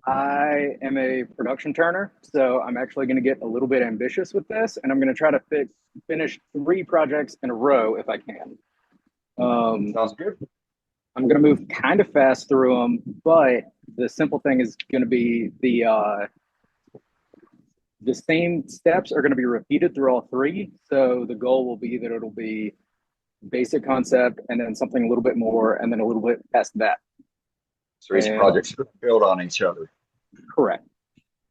I am a production turner, so I'm actually going to get a little bit ambitious with this, and I'm going to try to finish 3 projects in a row if I can. Um, Sounds good. I'm going to move kind of fast through them, but the simple thing is going to be the same steps are going to be repeated through all 3. So the goal will be that it'll be basic concept, and then something a little bit more, and then a little bit past that. So each And project's build on each other. correct.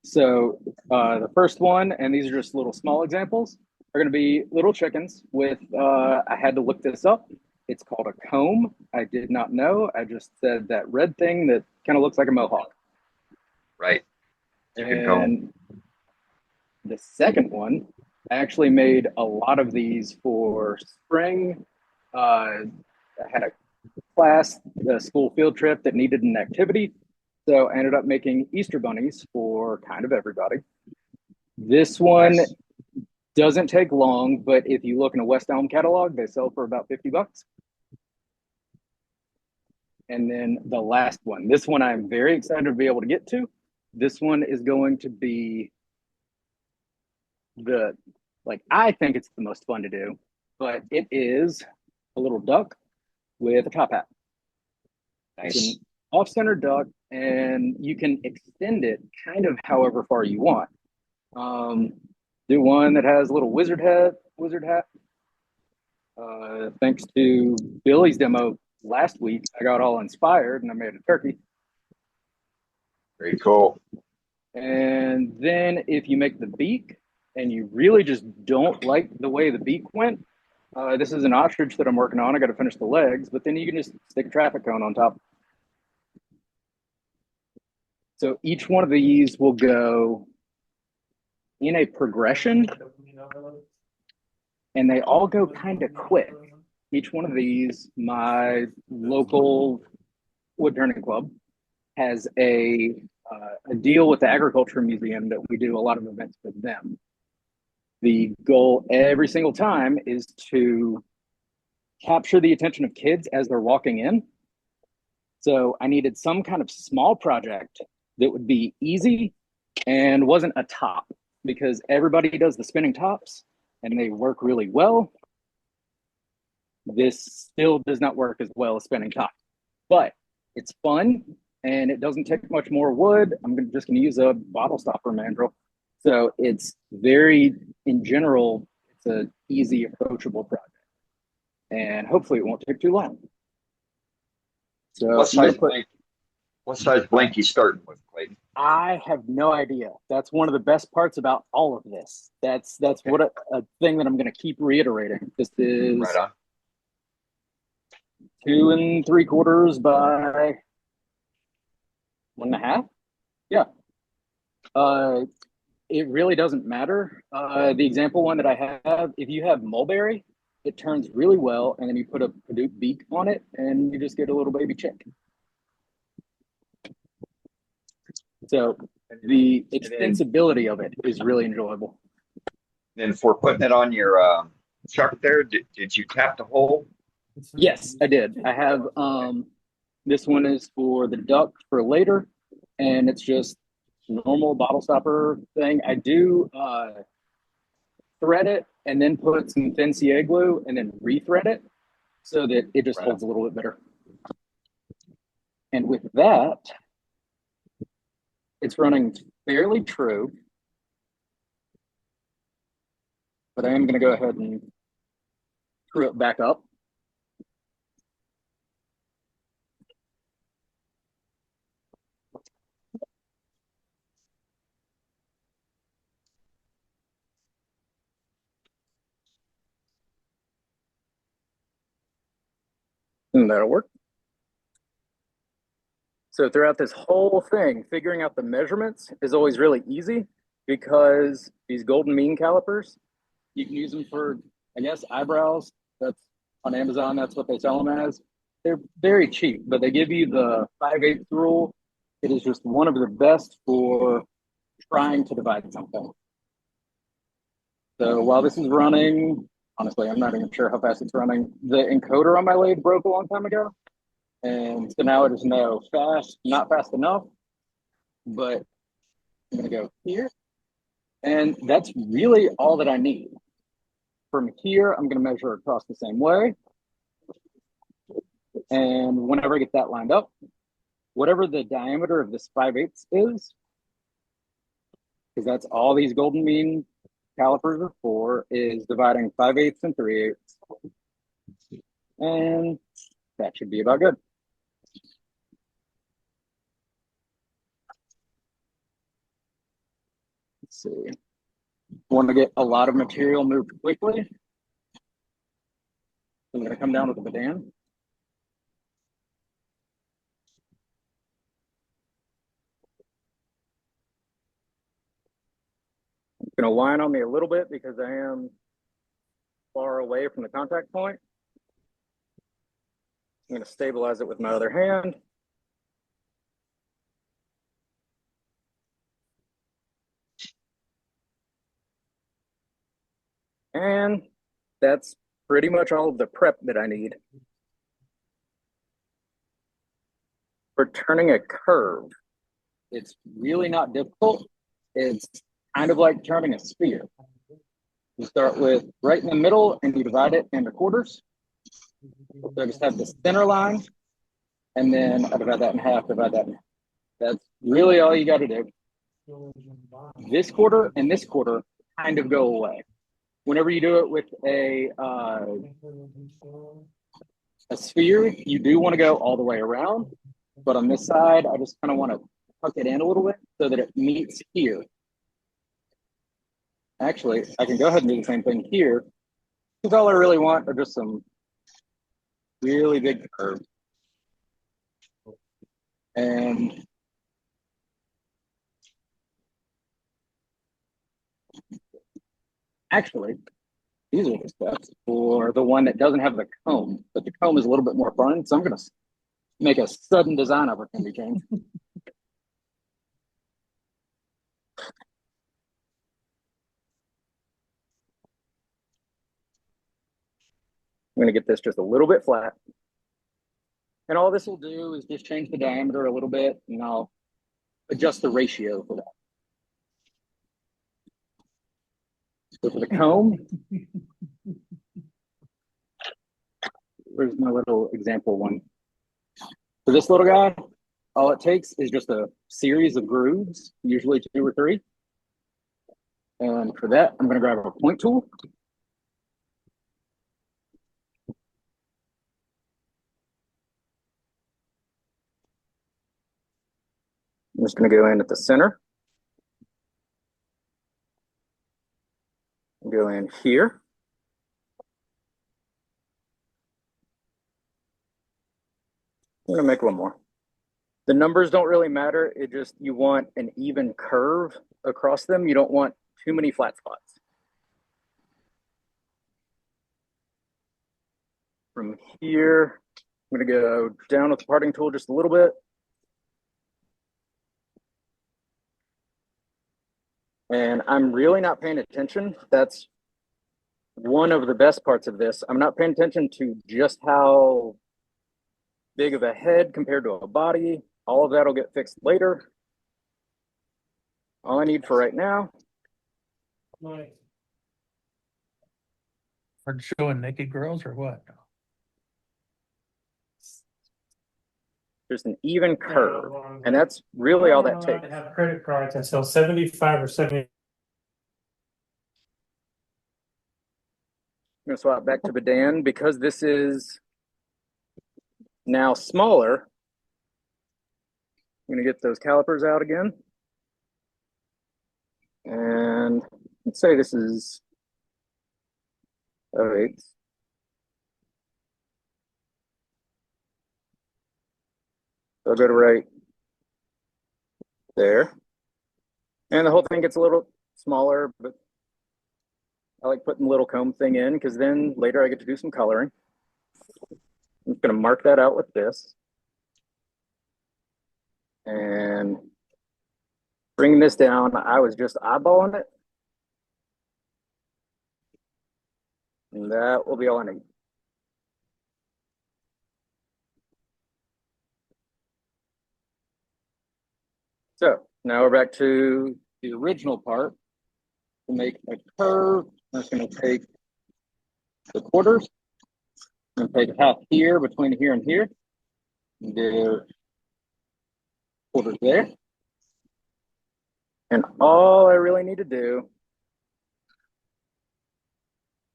So the first one, and these are just little small examples, are going to be little chickens with, I had to look this up. It's called a comb. I did not know. I just said that red thing that kind of looks like a mohawk. Right. Chicken comb. And the second one, I actually made a lot of these for spring. I had a class, a school field trip that needed an activity. So I ended up making Easter bunnies for kind of everybody. This one Nice. doesn't take long, but if you look in a West Elm catalog, they sell for about $50. And then the last one, this one I'm very excited to be able to get to. This one is going to be the, like, I think it's the most fun to do, but it is a little duck with a top hat. It's an Nice. off-center duck, and you can extend it kind of however far you want. Do one that has a little wizard hat. Thanks to Billy's demo last week, I got all inspired and I made a turkey. Very cool. And then if you make the beak and you really just don't like the way the beak went, this is an ostrich that I'm working on. I got to finish the legs, but then you can just stick a traffic cone on top. So each one of these will go in a progression, and they all go kind of quick. Each one of these, my local wood turning club has a deal with the agriculture museum that we do a lot of events with them. The goal every single time is to capture the attention of kids as they're walking in. So I needed some kind of small project that would be easy and wasn't a top, because everybody does the spinning tops and they work really well. This still does not work as well as spinning top, but it's fun and it doesn't take much more wood. Just going to use a bottle stopper mandrel. So it's very, in general, it's an easy, approachable project. And hopefully it won't take too long. So What I'm going size to put, blank? What size blank you starting with, Clayton? I have no idea. That's one of the best parts about all of this. That's what a thing that I'm going to keep reiterating. This Right is on. 2 3/4 by 1.5. Yeah. Uh, it really doesn't matter. The example one that I have, if you have mulberry, it turns really well, and then you put a Hadoop beak on it, and you just get a little baby chick. So the And then, extensibility of it is really enjoyable. then for putting it on your shark there, did you tap the hole? Yes, I did. I have this one is for the duck for later, and it's just normal bottle stopper thing. I do thread it and then put some thin CA glue and then rethread it so that it just Right on. holds a little bit better. And with that, it's running fairly true, but I am going to go ahead and screw it back up. And that'll work. So throughout this whole thing, figuring out the measurements is always really easy because these golden mean calipers, you can use them for, I guess, eyebrows. That's on Amazon. That's what they sell them as. They're very cheap, but they give you the 5/8 rule. It is just one of the best for trying to divide something. So while this is running, honestly, I'm not even sure how fast it's running. The encoder on my lathe broke a long time ago. And so now it is no fast, not fast enough. but I'm going to go here. And that's really all that I need. From here, I'm going to measure across the same way. And whenever I get that lined up, whatever the diameter of this 5/8 is, because that's all these golden mean calipers are for, is dividing 5/8 and 3/8. And that should be about good. Let's see. Want to get a lot of material moved quickly. I'm going to come down with the badan. It's going to whine on me a little bit because I am far away from the contact point. I'm going to stabilize it with my other hand. And that's pretty much all of the prep that I need. For turning a curve, it's really not difficult. It's kind of like turning a sphere. You start with right in the middle and you divide it into quarters. So I just have the center line, and then I divide that in half, divide that in half. That's really all you got to do. This quarter and this quarter kind of go away. Whenever you do it with a sphere, you do want to go all the way around. But on this side, I just kind of want to tuck it in a little bit so that it meets here. Actually, I can go ahead and do the same thing here, because all I really want are just some really big curves. And actually, these are the steps for the one that doesn't have the comb, but the comb is a little bit more fun. So I'm going to make a sudden design opportunity change. I'm going to get this just a little bit flat. And all this will do is just change the diameter a little bit, and I'll adjust the ratio for that. So for the comb, where's my little example one? For this little guy, all it takes is just a series of grooves, usually 2 or 3. And for that, I'm going to grab a point tool. I'm just going to go in at the center. Go in here. I'm going to make one more. The numbers don't really matter. It just, you want an even curve across them. You don't want too many flat spots. From here, I'm going to go down with the parting tool just a little bit. And I'm really not paying attention. That's one of the best parts of this. I'm not paying attention to just how big of a head compared to a body. All of that will get fixed later. All I need for right now. Are showing naked girls or what? Just an even curve. And that's really all that takes. I have credit cards until 75 or 70. I'm going to swap back to Badan because this is now smaller. I'm going to get those calipers out again. And let's say this is 8. So I'll go to right there. And the whole thing gets a little smaller, but I like putting the little comb thing in because then later I get to do some coloring. I'm just going to mark that out with this. And bringing this down, I was just eyeballing it. And that will be all I need. So Now we're back to the original part. To make a curve, I'm just going to take the quarters and take half here between here and here. And do quarters there. And all I really need to do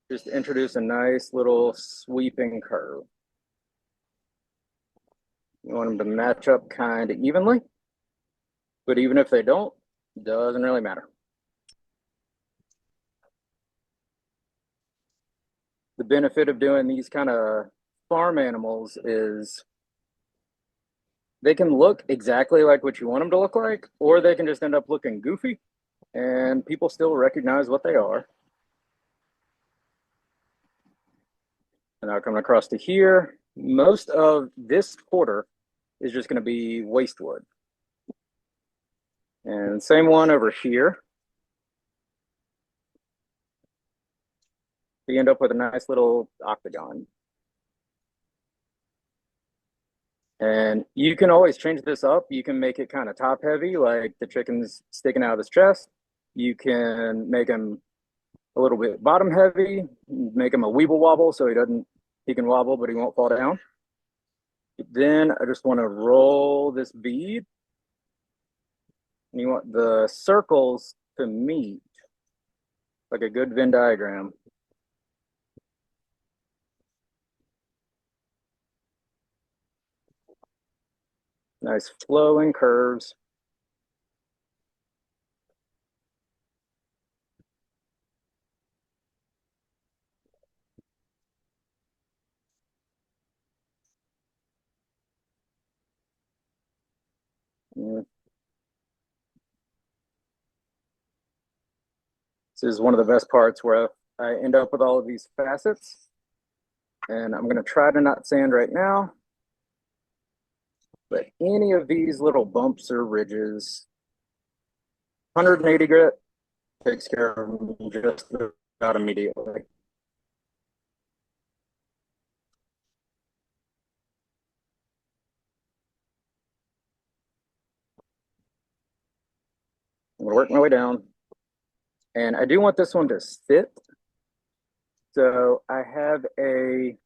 is to introduce a nice little sweeping curve. You want them to match up kind of evenly, but even if they don't, doesn't really matter. The benefit of doing these kind of farm animals is they can look exactly like what you want them to look like, or they can just end up looking goofy and people still recognize what they are. And now coming across to here, most of this quarter is just going to be waste wood. And same one over here. You end up with a nice little octagon. And you can always change this up. You can make it kind of top heavy, like the chicken's sticking out of his chest. You can make him a little bit bottom heavy, make him a weeble wobble so he can wobble, but he won't fall down. Then I just want to roll this bead. And you want the circles to meet like a good Venn diagram. Nice flowing curves. Yeah. This is one of the best parts where I end up with all of these facets. And I'm going to try to not sand right now. But any of these little bumps or ridges, 180 grit takes care of them just about immediately. I'm going to work my way down. And I do want this one to sit. So I have a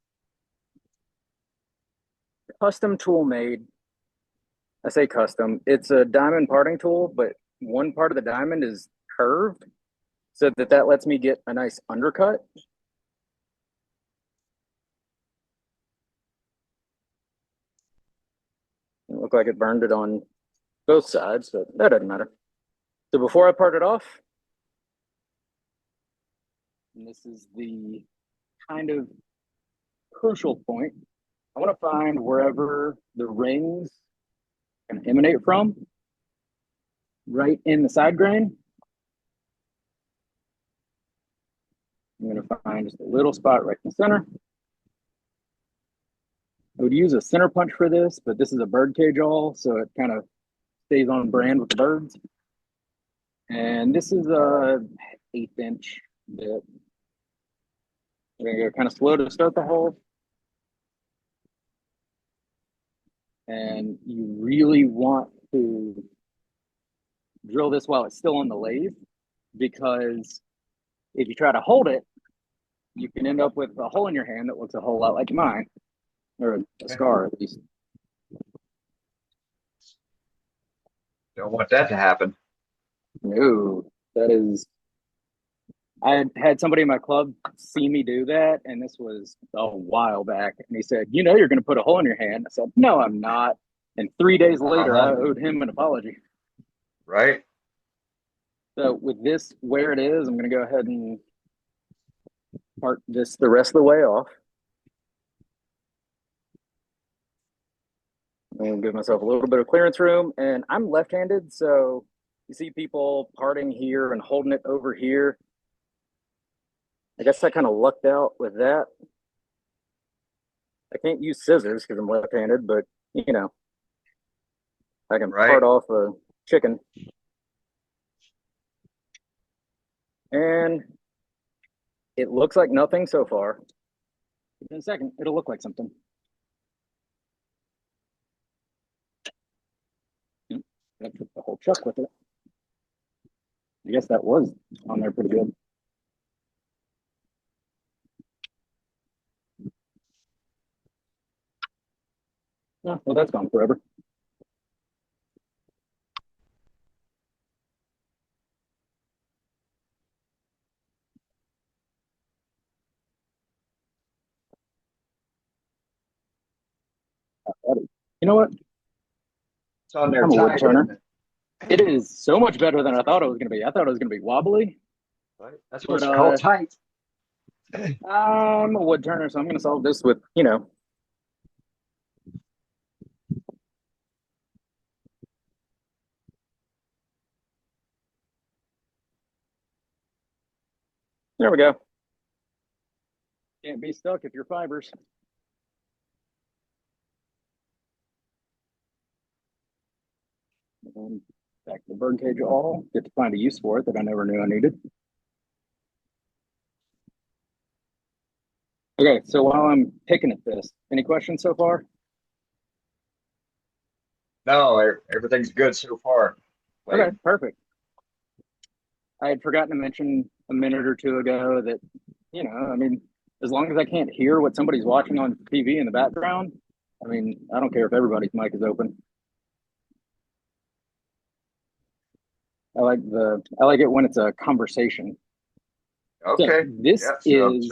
custom tool made. I say custom. It's a diamond parting tool, but one part of the diamond is curved so that lets me get a nice undercut. It looked like it burned it on both sides, but that doesn't matter. So before I part it off, and this is the kind of crucial point, I want to find wherever the rings can emanate from, right in the side grain. I'm going to find just a little spot right in the center. I would use a center punch for this, but this is a bird cage awl, so it kind of stays on brand with the birds. And this is a 1/8 inch bit. We're going to go kind of slow to start the hole. And you really want to drill this while it's still on the lathe, because if you try to hold it, you can end up with a hole in your hand that looks a whole lot like mine, or a scar at least. Don't want that to happen. No, that is. I had somebody in my club see me do that, and this was a while back. And he said, "You know, you're going to put a hole in your hand." I said, "No, I'm not." And 3 days later, I owed him an apology. Right? So with this where it is, I'm going to go ahead and part this the rest of the way off. And give myself a little bit of clearance room. And I'm left-handed, so you see people parting here and holding it over here. I guess I kind of lucked out with that. I can't use scissors because I'm left-handed, but you know, I can part off a chicken. And it looks like nothing so far. In a second, it'll look like something. That took the whole chuck with it. I guess that was on there pretty good. Oh, well, that's gone forever. You know what? It's on there I'm a wood tight, turner. isn't it? It is so much better than I thought it was going to be. I thought it was going to be wobbly. Right? That's what's But, called tight. I'm a wood turner, so I'm going to solve this with, there we go. Can't be stuck if you're fibers. And back to the bird cage all. Get to find a use for it that I never knew I needed. Okay, so while I'm picking at this, any questions so far? No, everything's good so far. Okay, perfect. I had forgotten to mention a minute or two ago that, I mean, as long as I can't hear what somebody's watching on TV in the background, I mean, I don't care if everybody's mic is open. I like it when it's a conversation. Okay. So this is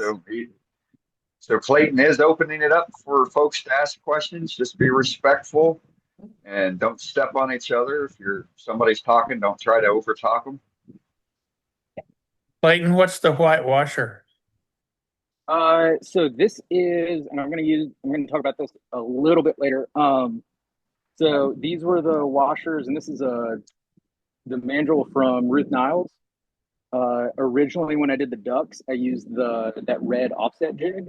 So Clayton is opening it up for folks to ask questions. Just be respectful and don't step on each other. If somebody's talking, don't try to overtalk them. Clayton, what's the white washer? So this is, and I'm going to talk about this a little bit later. So these were the washers, and this is the mandrel from Ruth Niles. Originally, when I did the ducks, I used that red offset jig.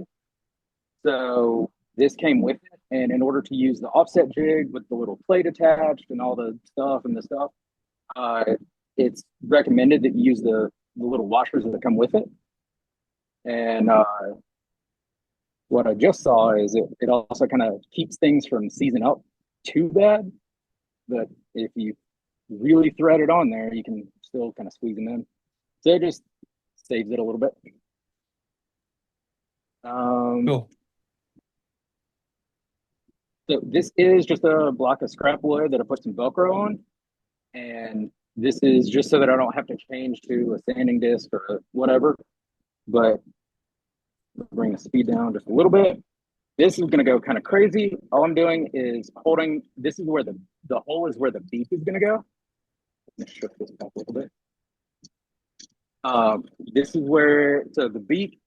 So this came with it, and in order to use the offset jig with the little plate attached and all the stuff, it's recommended that you use the little washers that come with it. And what I just saw is it also kind of keeps things from seizing up too bad. But if you really thread it on there, you can still kind of squeeze them in. So it just saves it a little bit. Cool. So this is just a block of scrap wood that I put some Velcro on. And this is just so that I don't have to change to a sanding disc or whatever. But bring the speed down just a little bit. This is going to go kind of crazy. All I'm doing is holding, this is where the hole is where the beak is going to go. Let me shift this back a little bit. This is where, so the beak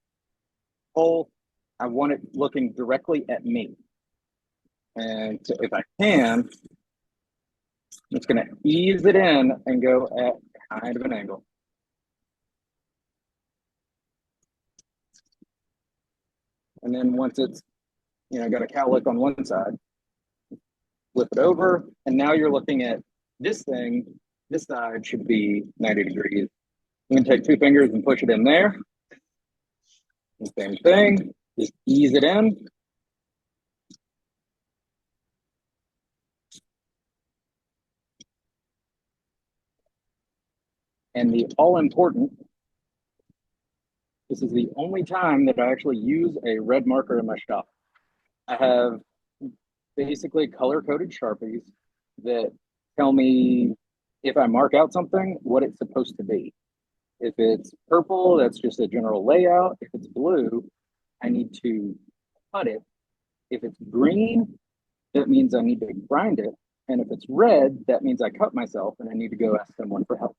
hole, I want it looking directly at me. And so if I can, I'm just going to ease it in and go at kind of an angle. And then once it's, got a cowlick on one side, flip it over. And now you're looking at this thing. This side should be 90 degrees. I'm going to take 2 fingers and push it in there. And same thing, just ease it in. And the all-important, this is the only time that I actually use a red marker in my shop. I have basically color-coded Sharpies that tell me if I mark out something, what it's supposed to be. If it's purple, that's just a general layout. If it's blue, I need to cut it. If it's green, that means I need to grind it. And if it's red, that means I cut myself and I need to go ask someone for help.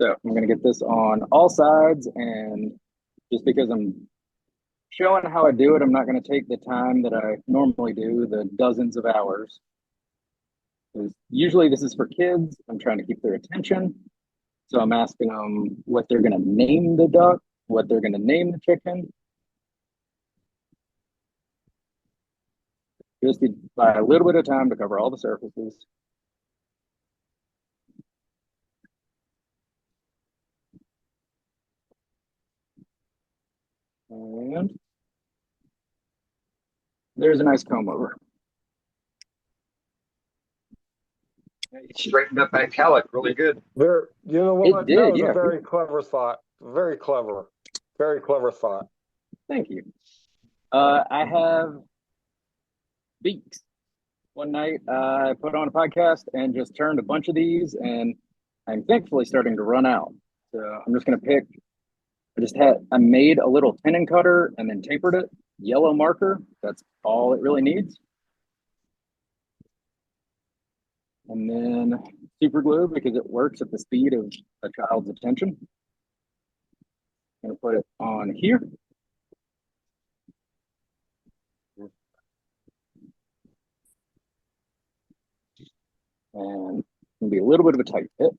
So I'm going to get this on all sides, and just because I'm showing how I do it, I'm not going to take the time that I normally do, the dozens of hours. Because usually this is for kids. I'm trying to keep their attention. So I'm asking them what they're going to name the duck, what they're going to name the chicken. Just to buy a little bit of time to cover all the surfaces. And there's a nice comb over. He straightened up that calic really good. There, you know It what? did, That was yeah. a very clever thought. Very clever. Very clever thought. Thank you. I have beaks. One night I put on a podcast and just turned a bunch of these, and I'm thankfully starting to run out. So I'm just going to pick. I made a little tenon cutter and then tapered it. Yellow marker. That's all it really needs. And then super glue because it works at the speed of a child's attention. I'm going to put it on here. And it's going to be a little bit of a tight fit.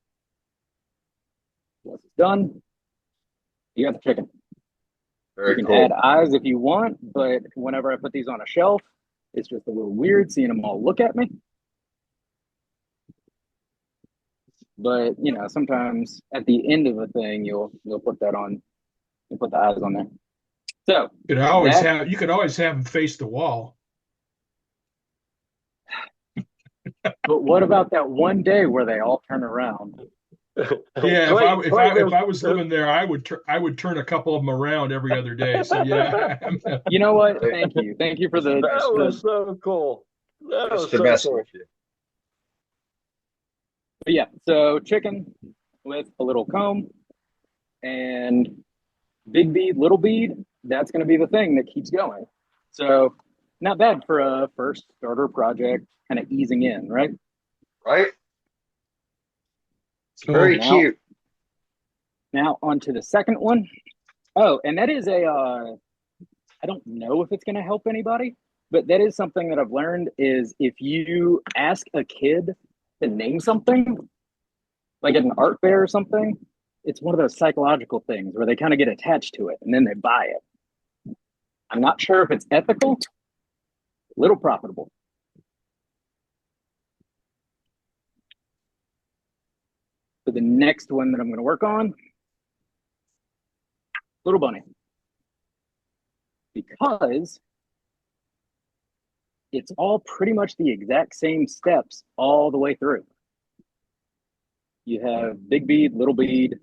Once it's done, you got the chicken. Very You can cool. add eyes if you want, but whenever I put these on a shelf, it's just a little weird seeing them all look at me. But you know, sometimes at the end of a thing, you'll put that on, you put the eyes on there. So You could always have them face the wall. but what about that one day where they all turn around? Yeah, if I was living there, I would turn a couple of them around every other day. So yeah. You know what? Thank you for the. That was so cool. That was Just to so mess cool. with you. But yeah, so chicken with a little comb and big bead, little bead. That's going to be the thing that keeps going. So not bad for a first starter project, kind of easing in, right? Right? It's Cool. very Now- cute. Now on to the second one. Oh, and that is I don't know if it's going to help anybody, but that is something that I've learned is if you ask a kid to name something, like at an art fair or something, it's one of those psychological things where they kind of get attached to it and then they buy it. I'm not sure if it's ethical, a little profitable. So the next one that I'm going to work on, Little Bunny. Because it's all pretty much the exact same steps all the way through. You have big bead, little bead,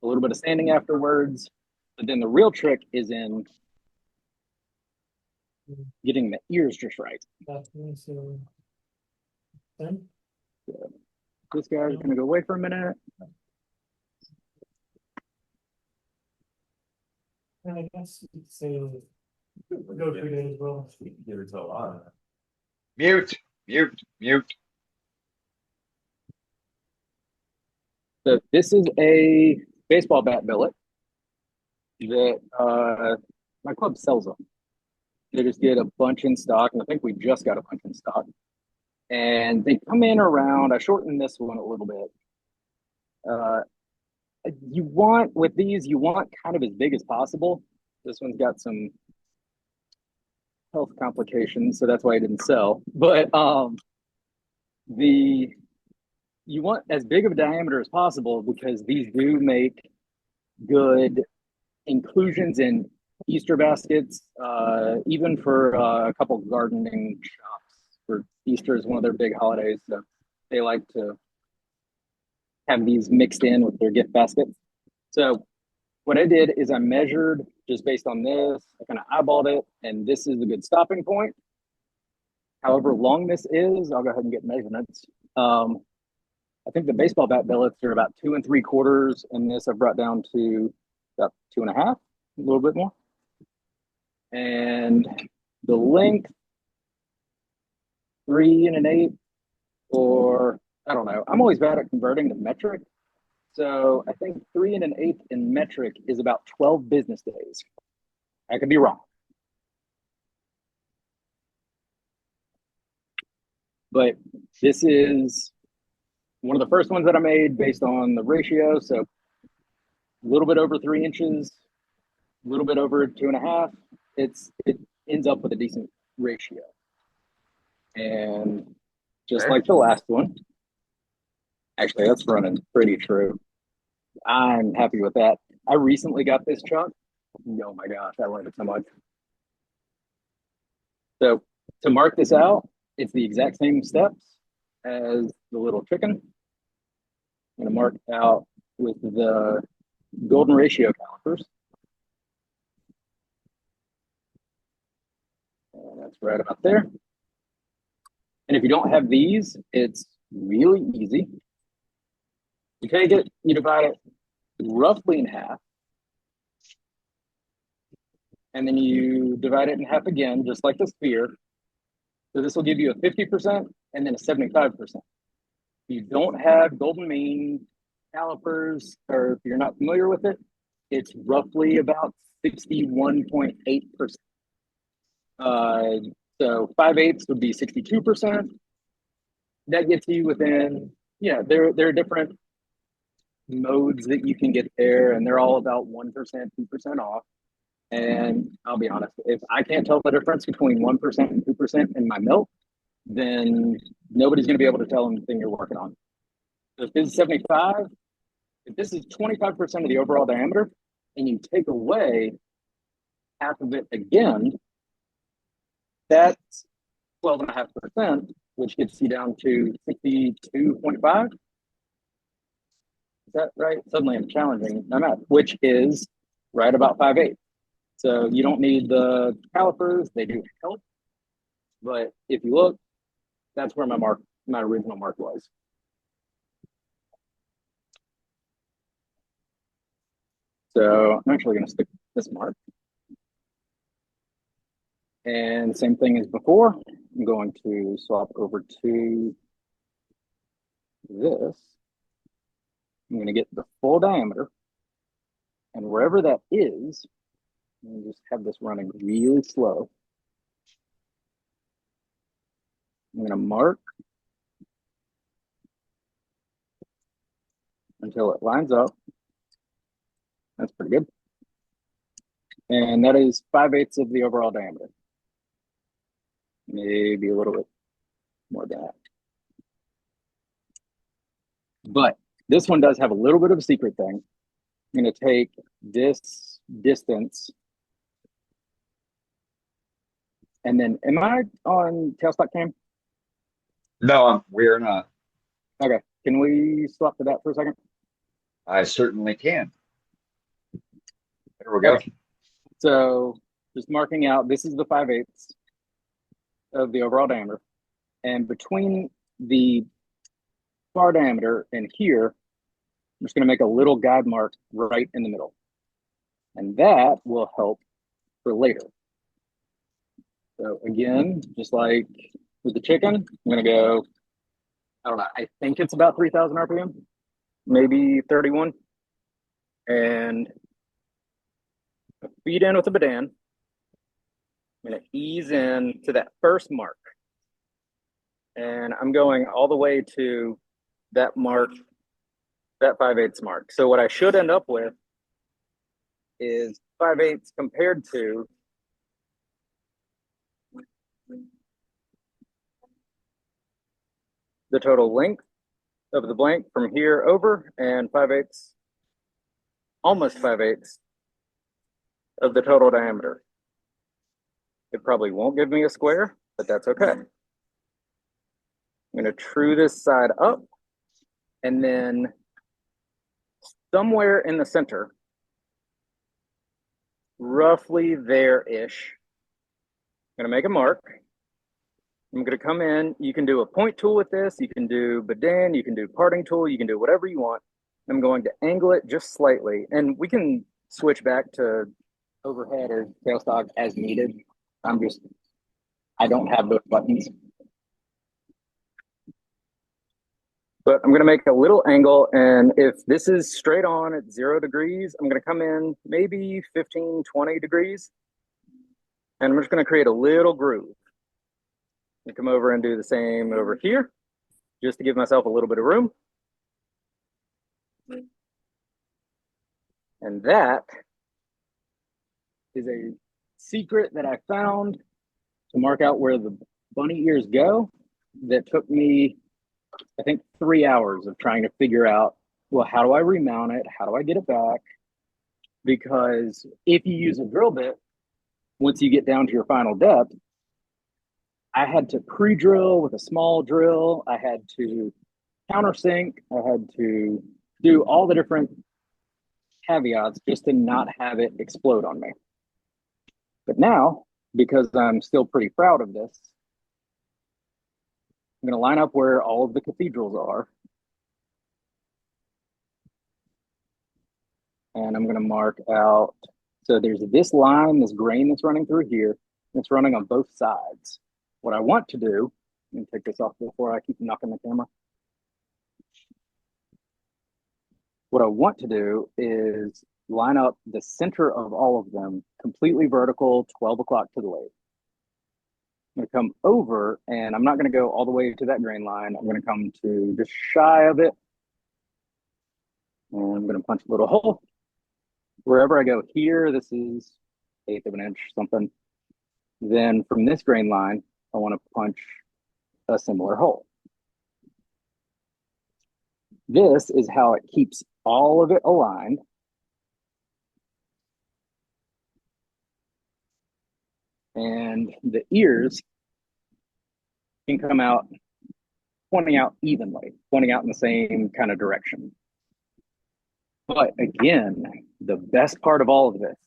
a little bit of sanding afterwards, but then the real trick is in getting the ears just right. This guy's going to go away for a minute. I guess you could say go 3 days as well. Give it to a lot. Mute, mute, mute. So this is a baseball bat billet that my club sells them. They just get a bunch in stock, and I think we just got a bunch in stock. And they come in around, I shortened this one a little bit. You want, with these, you want kind of as big as possible. This one's got some health complications, so that's why it didn't sell. But you want as big of a diameter as possible because these do make good inclusions in Easter baskets, even for a couple gardening shops. For Easter is one of their big holidays, so they like to have these mixed in with their gift baskets. So what I did is I measured just based on this. I kind of eyeballed it, and this is a good stopping point. However long this is, I'll go ahead and get measurements. I think the baseball bat billets are about 2 3/4, and this I've brought down to about 2 1/2, a little bit more. And the length, 3 1/8, or I don't know. I'm always bad at converting to metric. So I think 3 1/8 in metric is about 12 business days. I could be wrong. But this is one of the first ones that I made based on the ratio. So a little bit over 3 inches, a little bit over 2 1/2. It ends up with a decent ratio. And just like the last one, actually, that's running pretty true. I'm happy with that. I recently got this chuck, Oh my gosh, I love it so much. So to mark this out, it's the exact same steps as the little chicken. I'm going to mark out with the golden ratio calipers. And that's right about there. And if you don't have these, it's really easy. You take it, you divide it roughly in half. And then you divide it in half again, just like the sphere. So this will give you a 50% and then a 75%. If you don't have golden mean calipers, or if you're not familiar with it, it's roughly about 61.8%. So 5/8 would be 62%. That gets you within, yeah, there are different modes that you can get there, and they're all about 1%, 2% off. And I'll be honest, if I can't tell the difference between 1% and 2% in my milk, then nobody's going to be able to tell anything you're working on. So if this is 75, if this is 25% of the overall diameter, and you take away half of it again, that's 12.5%, which gets you down to 62.5. Is that right? Suddenly I'm challenging my math, which is right about 5/8. So you don't need the calipers, they do help. But if you look, that's where my original mark was. So I'm actually going to stick this mark. And same thing as before, I'm going to swap over to this. I'm going to get the full diameter. And wherever that is, I'm going to just have this running really slow. I'm going to mark until it lines up. That's pretty good. And that is 5/8 of the overall diameter. Maybe a little bit more than that. But this one does have a little bit of a secret thing. I'm going to take this distance. And then, am I on tailstock cam? No, we're not. Okay. Can we swap to that for a second? I certainly can. There we go. Okay. So just marking out, this is the 5/8 of the overall diameter. And between the bar diameter and here, I'm just going to make a little guide mark right in the middle. And that will help for later. So again, just like with the chicken, I'm going to go, I don't know, I think it's about 3,000 RPM, maybe 31. And feed in with the Badan. I'm going to ease in to that first mark. And I'm going all the way to that mark, that 5/8 mark. So what I should end up with is 5/8 compared to the total length of the blank from here over, and 5/8, almost 5/8 of the total diameter. It probably won't give me a square, but that's okay. I'm going to true this side up, and then somewhere in the center, roughly there-ish, I'm going to make a mark. I'm going to come in. You can do a point tool with this. You can do Badan. You can do parting tool. You can do whatever you want. I'm going to angle it just slightly, and we can switch back to overhead or tailstock as needed. I don't have those buttons. But I'm going to make a little angle, and if this is straight on at 0 degrees, I'm going to come in maybe 15, 20 degrees, and I'm just going to create a little groove. And come over and do the same over here, just to give myself a little bit of room. And that is a secret that I found to mark out where the bunny ears go that took me, I think, 3 hours of trying to figure out, well, how do I remount it? How do I get it back? because if you use a drill bit, once you get down to your final depth, I had to pre-drill with a small drill. I had to countersink. I had to do all the different caveats just to not have it explode on me. But now, because I'm still pretty proud of this, I'm going to line up where all of the cathedrals are. And I'm going to mark out. So there's this line, this grain that's running through here. It's running on both sides. What I want to do, let me take this off before I keep knocking the camera. What I want to do is line up the center of all of them completely vertical, 12 o'clock to the lathe. I'm going to come over, and I'm not going to go all the way to that grain line. I'm going to come to just shy of it. And I'm going to punch a little hole. Wherever I go here, this is 1/8 of an inch, something. Then from this grain line, I want to punch a similar hole. This is how it keeps all of it aligned. And the ears can come out, pointing out evenly, pointing out in the same kind of direction. But again, the best part of all of this,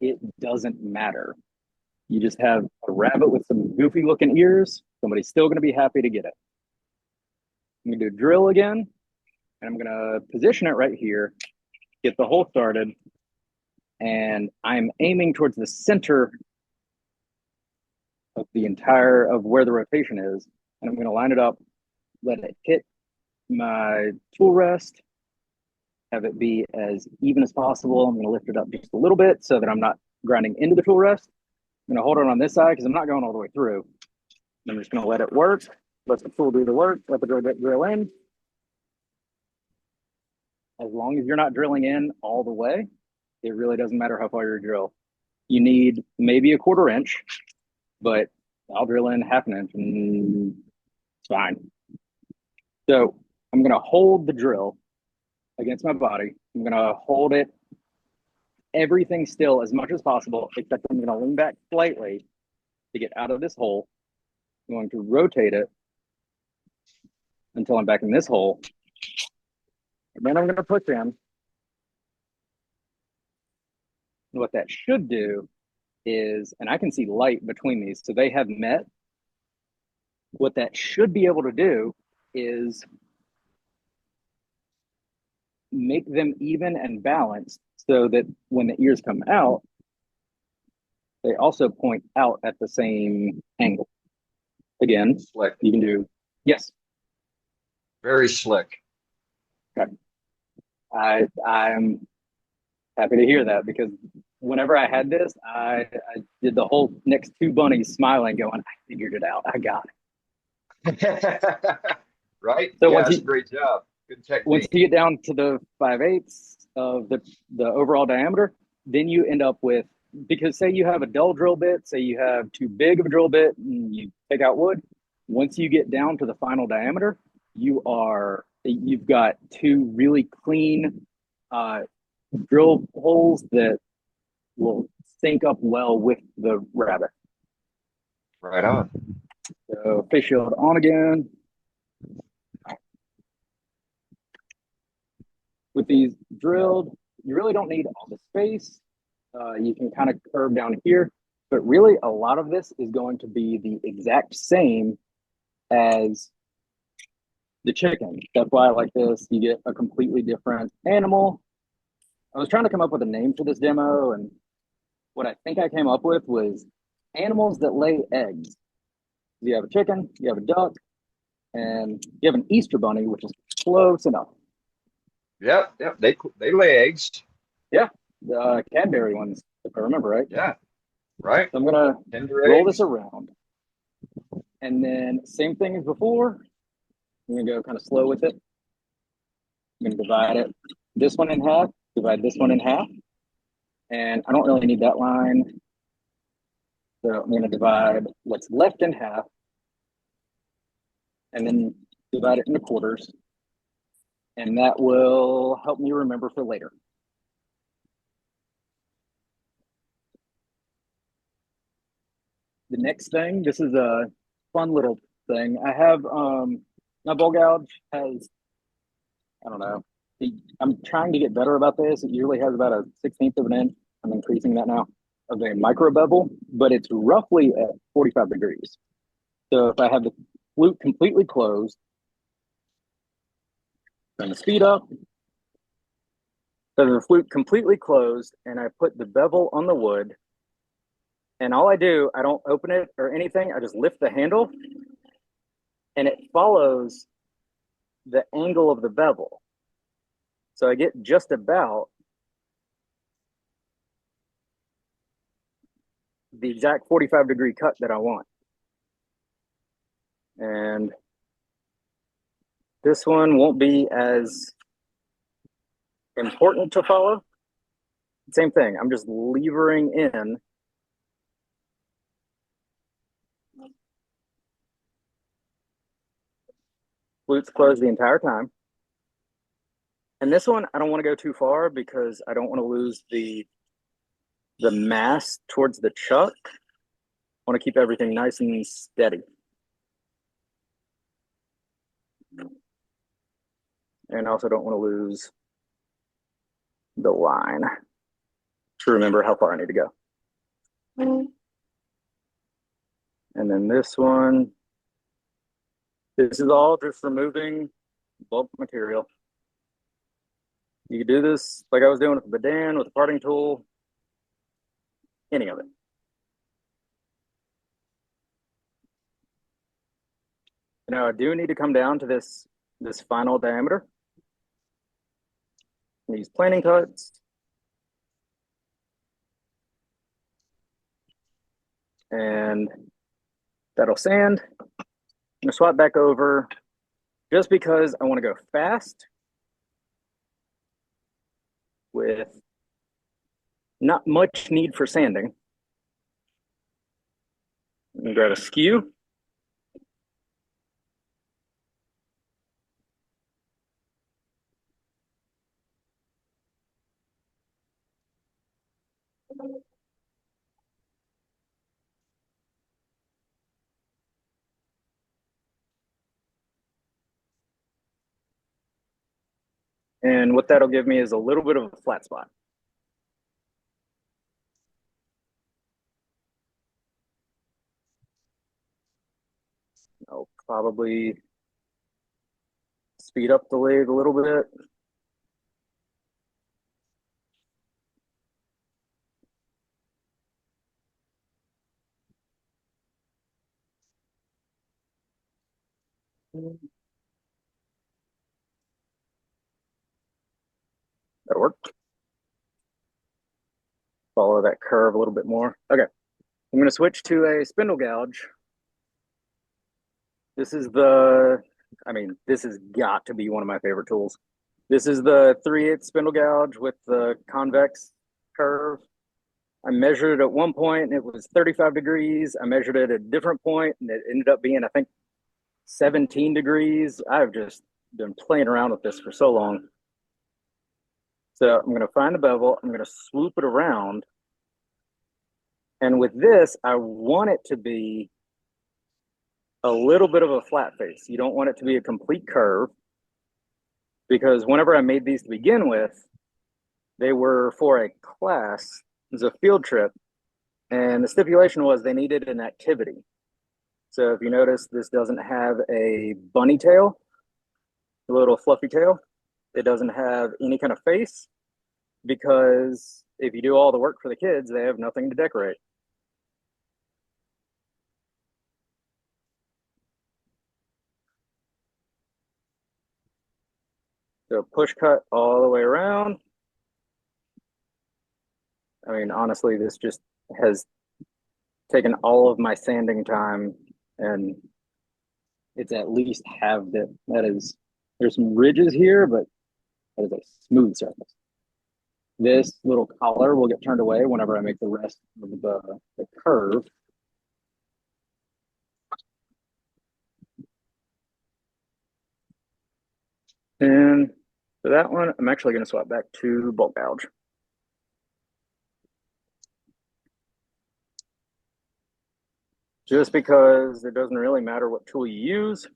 it doesn't matter. You just have a rabbit with some goofy looking ears. Somebody's still going to be happy to get it. I'm going to do drill again, and I'm going to position it right here, get the hole started, and I'm aiming towards the center of of where the rotation is, and I'm going to line it up, let it hit my tool rest, have it be as even as possible. I'm going to lift it up just a little bit so that I'm not grinding into the tool rest. I'm going to hold it on this side because I'm not going all the way through. I'm just going to let it work, let the tool do the work, let the drill in. As long as you're not drilling in all the way, it really doesn't matter how far you drill. You need maybe a 1/4 inch, but I'll drill in 1/2 inch and it's fine. So I'm going to hold the drill against my body. I'm going to hold it, everything still as much as possible, except I'm going to lean back slightly to get out of this hole. I'm going to rotate it until I'm back in this hole. And then I'm going to push in. And what that should do is, and I can see light between these, so they have met. What that should be able to do is make them even and balanced so that when the ears come out, they also point out at the same angle. Again, Slick. you can do, yes. Very slick. Okay. I'm happy to hear that, because whenever I had this, I did the whole next 2 bunnies smiling, going, I figured it out. I got it. Right? So yes, great job. Good technique. Once you get down to the 5/8 of the overall diameter, then you end up with, because say you have a dull drill bit, say you have too big of a drill bit and you take out wood, once you get down to the final diameter, you've got 2 really clean drill holes that will sync up well with the rabbit. Right on. So face shield on again. With these drilled, you really don't need all the space. You can kind of curve down here, but really a lot of this is going to be the exact same as the chicken. That's why I like this. You get a completely different animal. I was trying to come up with a name for this demo, and what I think I came up with was animals that lay eggs. You have a chicken, you have a duck, and you have an Easter bunny, which is close enough. Yep. They lay eggs. Yeah, the Cadbury ones, if I remember right. Yeah. Right. So I'm gonna Tender roll eggs. this around, and then same thing as before. I'm gonna go kind of slow with it. I'm gonna divide it, this one in half, divide this one in half, and I don't really need that line. So I'm gonna divide what's left in half, and then divide it into quarters, and that will help me remember for later. the next thing, this is a fun little thing. I have my bowl gouge has, I don't know. I'm trying to get better about this. It usually has about a 16th of an inch. I'm increasing that now of a micro bevel, but it's roughly at 45 degrees. So if I have the flute completely closed, I'm going to speed up. So the flute completely closed, and I put the bevel on the wood. And all I do, I don't open it or anything. I just lift the handle, and it follows the angle of the bevel. So I get just about the exact 45-degree cut that I want. And this one won't be as important to follow. Same thing, I'm just levering in. Flute's closed the entire time. And this one, I don't want to go too far because I don't want to lose the mass towards the chuck. I want to keep everything nice and steady. And I also don't want to lose the line to remember how far I need to go. And then this one, this is all just removing bulk material. You can do this like I was doing with the Badan, with the parting tool, any of it. Now I do need to come down to this final diameter. These planing cuts. And that'll sand. I'm gonna swap back over just because I want to go fast with not much need for sanding. I'm gonna grab a skew. And what that'll give me is a little bit of a flat spot. I'll probably speed up the lathe a little bit. That'll work. Follow that curve a little bit more. Okay, I'm gonna switch to a spindle gouge. This is this has got to be one of my favorite tools. This is the 3/8 spindle gouge with the convex curve. I measured it at one point and it was 35 degrees. I measured it at a different point and it ended up being, I think, 17 degrees. I've just been playing around with this for so long. So I'm going to find the bevel. I'm going to swoop it around. And with this, I want it to be a little bit of a flat face. You don't want it to be a complete curve because whenever I made these to begin with, they were for a class. It was a field trip. And the stipulation was they needed an activity. So if you notice, this doesn't have a bunny tail, a little fluffy tail. It doesn't have any kind of face because if you do all the work for the kids, they have nothing to decorate. So push cut all the way around. I mean, honestly, this just has taken all of my sanding time and it's at least halved it. There's some ridges here, but that is a smooth surface. This little collar will get turned away whenever I make the rest of the curve. And for that one, I'm actually going to swap back to bulk gouge. just because it doesn't really matter what tool you use.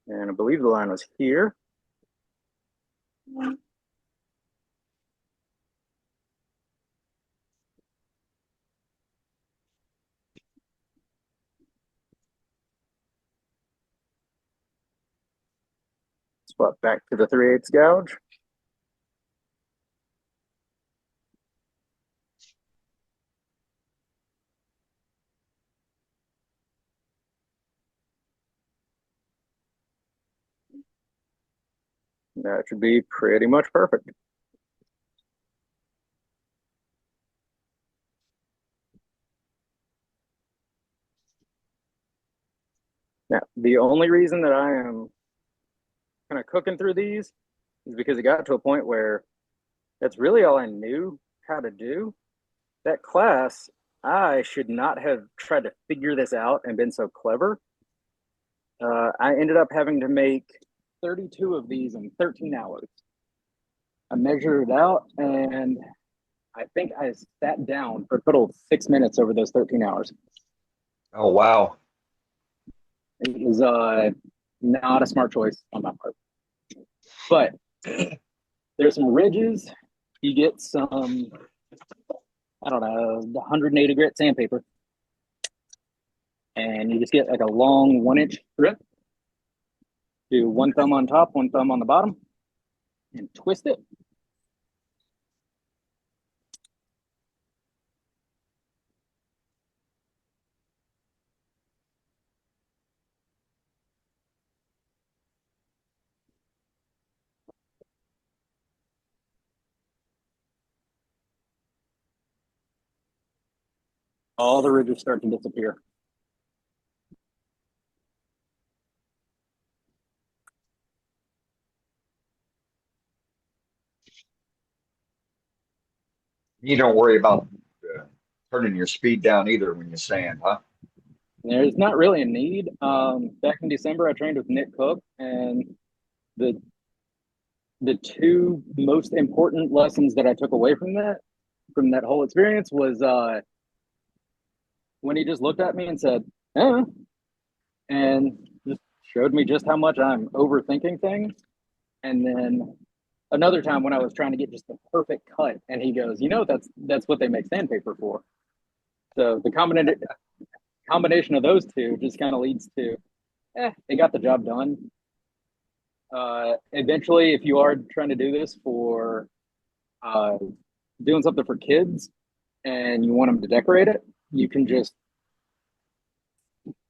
And I believe the line was here. Swap back to the 3/8 gouge. That should be pretty much perfect. Now, the only reason that I am kind of cooking through these is because it got to a point where that's really all I knew how to do. That class, I should not have tried to figure this out and been so clever. I ended up having to make 32 of these in 13 hours. I measured it out, and I think I sat down for a total of 6 minutes over those 13 hours. Oh, wow. It was not a smart choice on my part. But there's some ridges. You get some, I don't know, 180 grit sandpaper. And you just get like a long 1-inch strip. Do one thumb on top, one thumb on the bottom, and twist it. All the ridges start to disappear. You don't worry about turning your speed down either when you sand, huh? There's not really a need. Back in December, I trained with Nick Cook, and the two most important lessons that I took away from that whole experience was when he just looked at me and said, and just showed me just how much I'm overthinking things. And then another time when I was trying to get just the perfect cut, and he goes, that's what they make sandpaper for. So the combination of those two just kind of leads to, they got the job done. Eventually, if you are trying to do this for doing something for kids and you want them to decorate it, you can just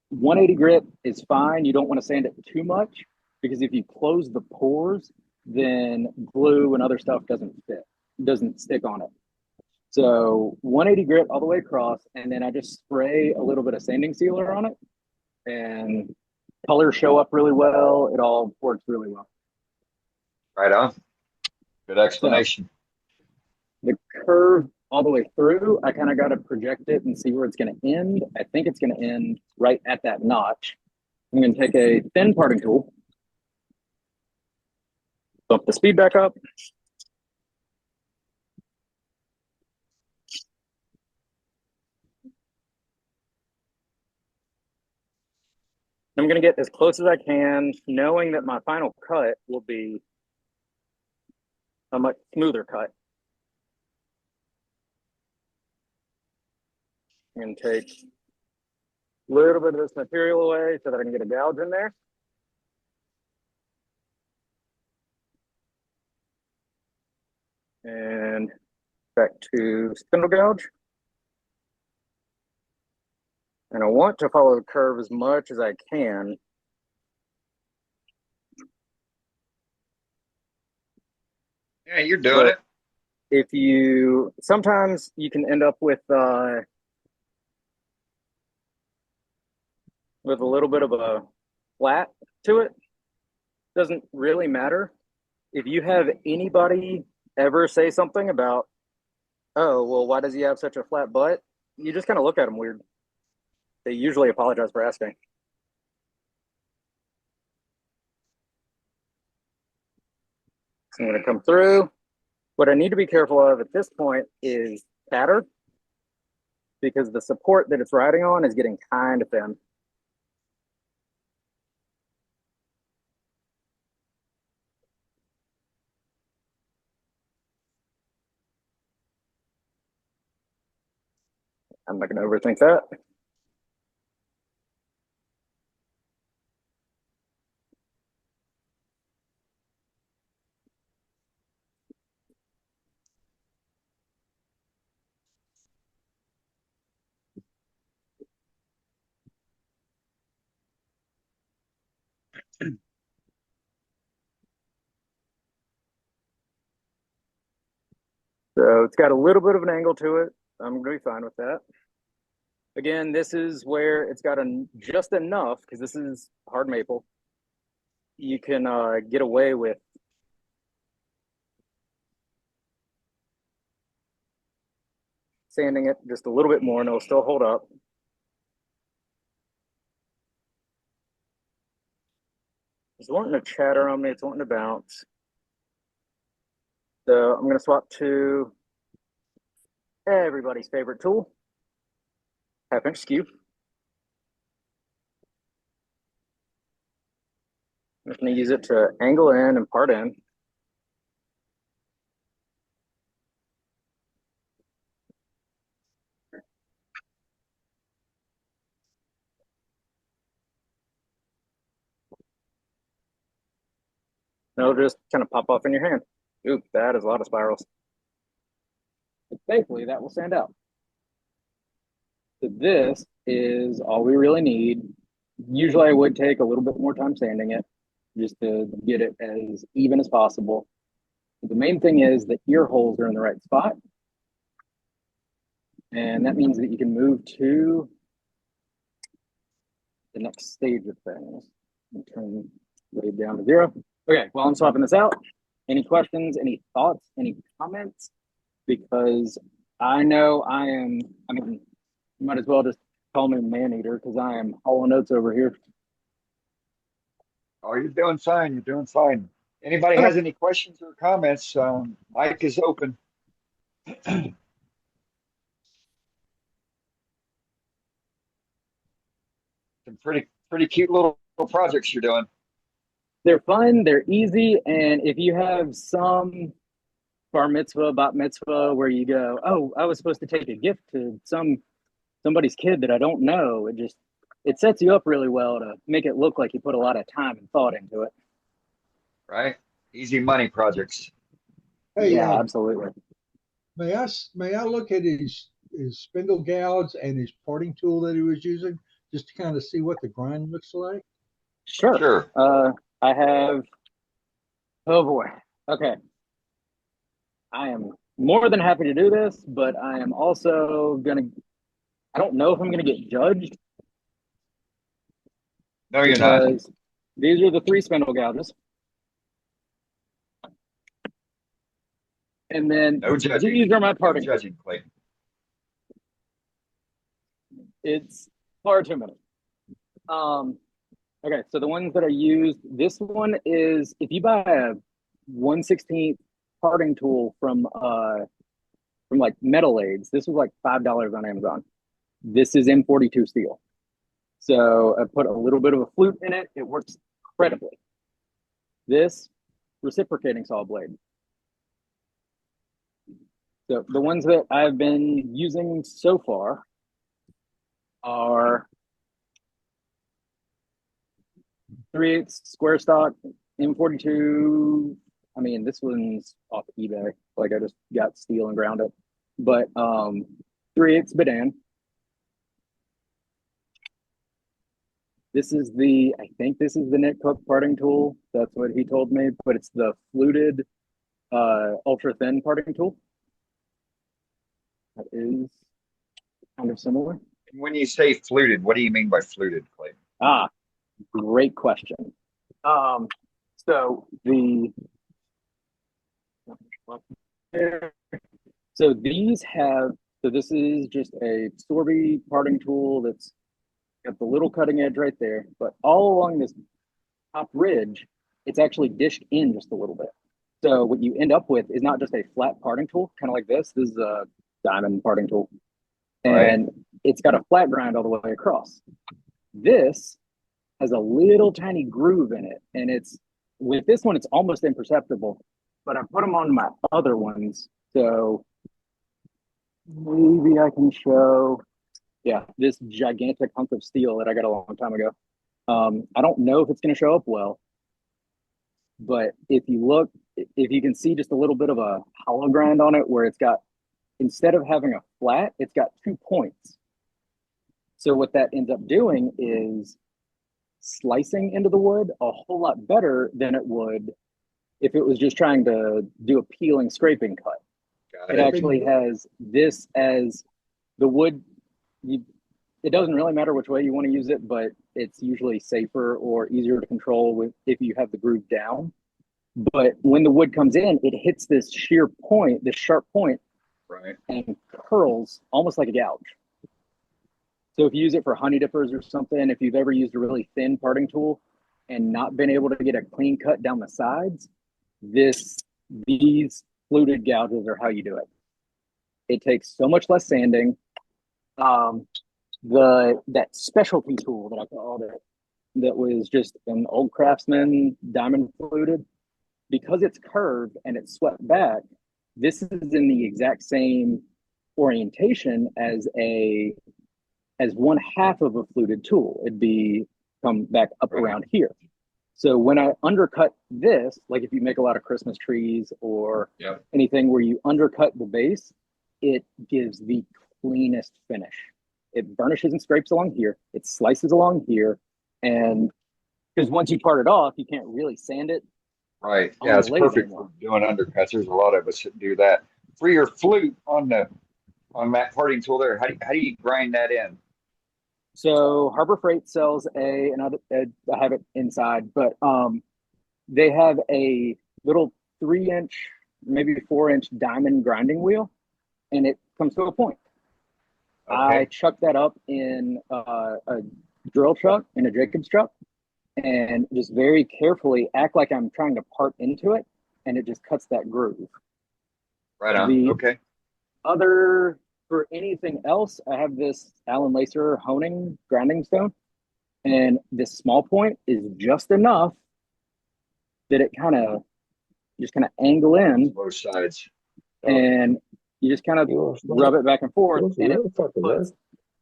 180 grit is fine. You don't want to sand it too much because if you close the pores, then glue and other stuff doesn't stick on it. So 180 grit all the way across, and then I just spray a little bit of sanding sealer on it, and colors show up really well. It all works really well. Right on. Good explanation. So the curve all the way through, I kind of got to project it and see where it's going to end. I think it's going to end right at that notch. I'm going to take a thin parting tool, bump the speed back up. I'm going to get as close as I can, knowing that my final cut will be a much smoother cut. I'm going to take a little bit of this material away so that I can get a gouge in there. And back to spindle gouge. And I want to follow the curve as much as I can. Yeah, you're doing it. Sometimes you can end up with a little bit of a flat to it. Doesn't really matter. If you have anybody ever say something about, oh, well, why does he have such a flat butt? You just kind of look at them weird. They usually apologize for asking. I'm going to come through. What I need to be careful of at this point is chatter, because the support that it's riding on is getting kind of thin. I'm not going to overthink that. So it's got a little bit of an angle to it. I'm going to be fine with that. Again, this is where it's got just enough, because this is hard maple. You can get away with sanding it just a little bit more and it'll still hold up. It's wanting to chatter on me, it's wanting to bounce. So I'm going to swap to everybody's favorite tool, 1/2 inch skew. I'm just going to use it to angle in and part in. And it'll just kind of pop off in your hand. Oop, that is a lot of spirals. But thankfully, that will stand out. So this is all we really need. Usually I would take a little bit more time sanding it just to get it as even as possible. But the main thing is the ear holes are in the right spot. And that means that you can move to the next stage of things. And turn wave down to 0. Okay, while I'm swapping this out, any questions, any thoughts, any comments? Because I know I mean, you might as well just call me man-eater because I am hauling notes over here. Oh, you're doing fine. You're doing fine. Anybody has any questions or comments? Mic is open. Some pretty cute little projects you're doing. They're fun, they're easy, and if you have some bar mitzvah, bat mitzvah, where you go, oh, I was supposed to take a gift to somebody's kid that I don't know, it sets you up really well to make it look like you put a lot of time and thought into it. Right? Easy money projects. Hey, yeah, absolutely. May I look at his spindle gouge and his parting tool that he was using, just to kind of see what the grind looks like? Sure. I have, oh boy. Okay. I am more than happy to do this, but I am also I don't know if I'm gonna get judged. No, you're not. These are the 3 spindle gouges. And then No judging. these are my parting. No judging, Clayton. It's far too many. Okay, so the ones that I used, this one is, if you buy a 1/16 parting tool from like Metal Aids, this was like $5 on Amazon. This is M42 steel. So I put a little bit of a flute in it. It works incredibly. This, reciprocating saw blade. So the ones that I've been using so far are 3/8 square stock M42. I mean, this one's off eBay. Like I just got steel and ground it. But 3/8 Badan. I think this is the Nick Cook parting tool. That's what he told me, but it's the fluted ultra thin parting tool. That is kind of similar. When you say fluted, what do you mean by fluted, Clayton? Great question. So this is just a Sorby parting tool that's got the little cutting edge right there, but all along this top ridge, it's actually dished in just a little bit. So what you end up with is not just a flat parting tool, kind of like this. This is a diamond parting tool. And it's got a flat grind all the way across. This has a little tiny groove in it. And it's with this one, it's almost imperceptible, but I put them on my other ones. So maybe I can show, yeah, this gigantic hunk of steel that I got a long time ago. I don't know if it's going to show up well, but if you can see just a little bit of a hollow grind on it where it's got, instead of having a flat, it's got 2 points. So what that ends up doing is slicing into the wood a whole lot better than it would if it was just trying to do a peeling, scraping cut. It actually has this as the wood. It doesn't really matter which way you want to use it, but it's usually safer or easier to control if you have the groove down. But when the wood comes in, it hits this sheer point, this sharp point, and curls almost like a gouge. So if you use it for honey dippers or something, if you've ever used a really thin parting tool and not been able to get a clean cut down the sides, these fluted gouges are how you do it. It takes so much less sanding. That specialty tool that I called it, that was just an old Craftsman diamond fluted, because it's curved and it's swept back, this is in the exact same orientation as one half of a fluted tool. It'd be come back up around here. So when I undercut this, like if you make a lot of Christmas trees or anything where you undercut the base, it gives the cleanest finish. It burnishes and scrapes along here. It slices along here. And because once you part it off, you can't really sand it. Right. Yeah, it's perfect for doing undercuts. There's a lot of us that do that. For your flute on that parting tool there, how do you grind that in? So Harbor Freight sells I have it inside, but they have a little 3-inch, maybe 4-inch diamond grinding wheel, and it comes to a point. Okay. I chuck that up in a drill truck, in a Jacobs truck, and just very carefully act like I'm trying to part into it, and it just cuts that groove. Right on. Okay. For anything else, I have this Allen Lacer honing grinding stone, and this small point is just enough that it kind of angle in both sides, and you just kind of rub it back and forth. And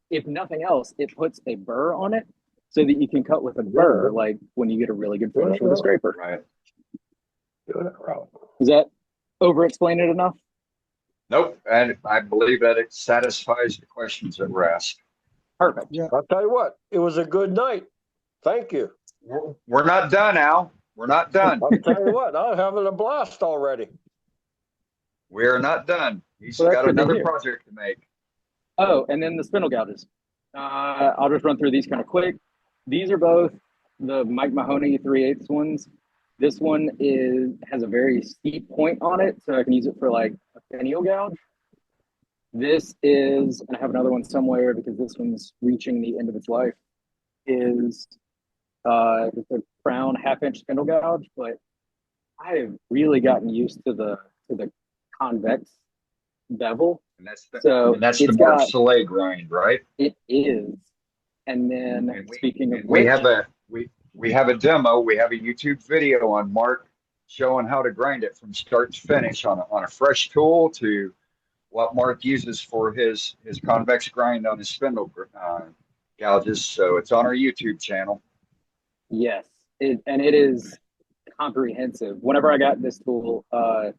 if nothing else, it puts a burr on it so that you can cut with a burr, like when you get a really good finish with a scraper. Right. Is that over-explain it enough? Nope, and I believe that it satisfies the questions that were asked. Perfect. Yeah. I'll tell you what, it was a good night. Thank you. We're not done, Al. We're not done. I'll tell you what, I'm having a blast already. We're not done. He's Well, got another project to make. Oh, and then the spindle gouges. I'll just run through these kind of quick. These are both the Mike Mahoney 3/8 ones. This one has a very steep point on it, so I can use it for like a finial gouge. This is, and I have another one somewhere because this one's reaching the end of its life, is just a crown 1/2-inch spindle gouge, but I have really gotten used to the convex bevel. And that's the Mark Soleil grind, right? It is. And then speaking of we have a demo. We have a YouTube video on Mark showing how to grind it from start to finish on a fresh tool to what Mark uses for his convex grind on his spindle gouges. So it's on our YouTube channel. Yes, it is comprehensive. Whenever I got this tool, I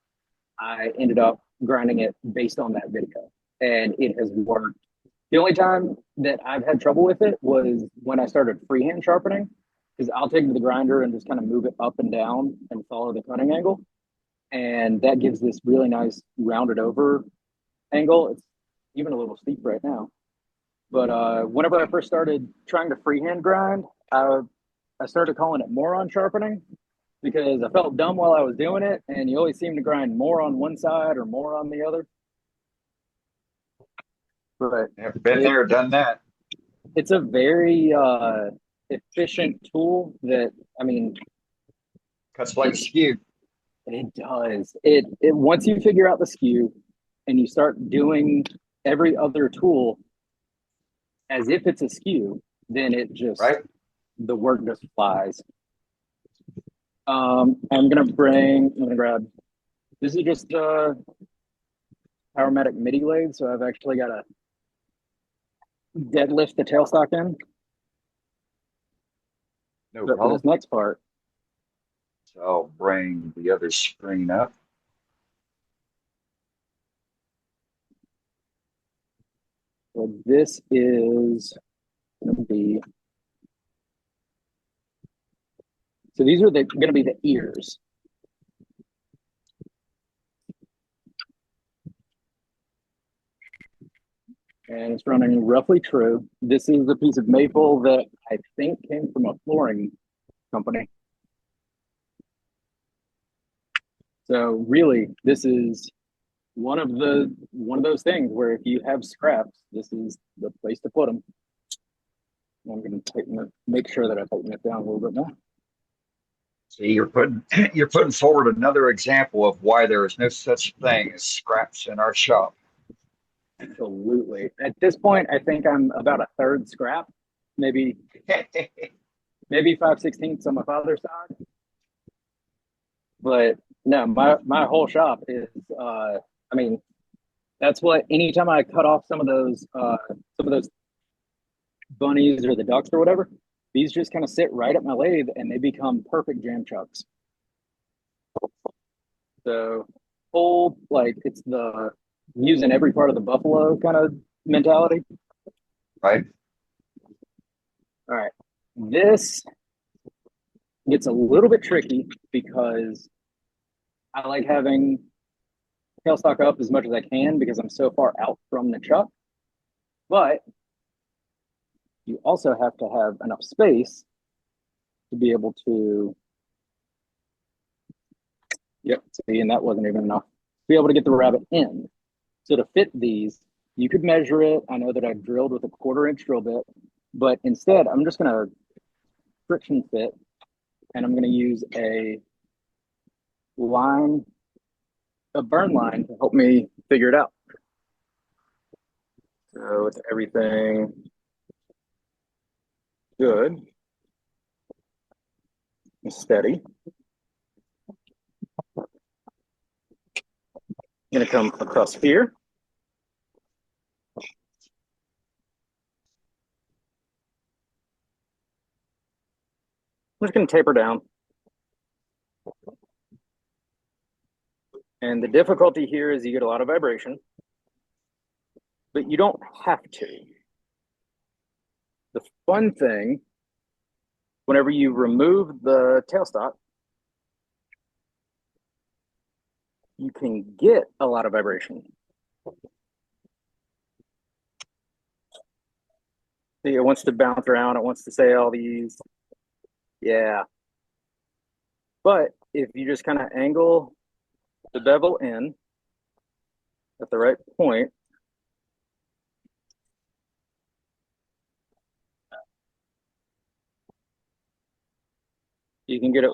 ended up grinding it based on that video, and it has worked. The only time that I've had trouble with it was when I started freehand sharpening, because I'll take it to the grinder and just kind of move it up and down and follow the cutting angle. And that gives this really nice rounded over angle. It's even a little steep right now. But whenever I first started trying to freehand grind, I started calling it moron sharpening because I felt dumb while I was doing it. And you always seem to grind more on one side or more on the other. But I've been there, done that. It's a very efficient tool that, I mean, cuts like skew. It does. It once you figure out the skew and you start doing every other tool as if it's a skew, then it just right? the work just flies. I'm gonna grab. This is just Powermatic MIDI lathe, so I've actually got to deadlift the tailstock in. No But for problem. this next part, So I'll bring the other screen up. so this is going to be. So these are going to be the ears. And it's running roughly true. This is a piece of maple that I think came from a flooring company. So really, this is one of those things where if you have scraps, this is the place to put them. I'm going to make sure that I tighten it down a little bit more. See, you're putting forward another example of why there is no such thing as scraps in our shop. Absolutely. At this point, I think I'm about a third scrap, maybe 5/16 on my father's side. But no, my whole shop is. I mean, that's what. Anytime I cut off some of those bunnies or the ducks or whatever, these just kind of sit right at my lathe and they become perfect jam chucks. So whole like it's the using every part of the buffalo kind of mentality. Right? All right. This gets a little bit tricky because I like having tailstock up as much as I can because I'm so far out from the chuck. But you also have to have enough space to be able to, yep, see, and that wasn't even enough, be able to get the rabbit in. So to fit these, you could measure it. I know that I drilled with a 1/4-inch drill bit, but instead I'm just gonna friction fit and I'm gonna use a burn line to help me figure it out. So with everything good and steady, I'm gonna come across here. I'm just gonna taper down. And the difficulty here is you get a lot of vibration, but you don't have to. The fun thing, whenever you remove the tailstock, you can get a lot of vibration. See, it wants to bounce around. It wants to say all these. Yeah. But if you just kind of angle the bevel in at the right point, you can get it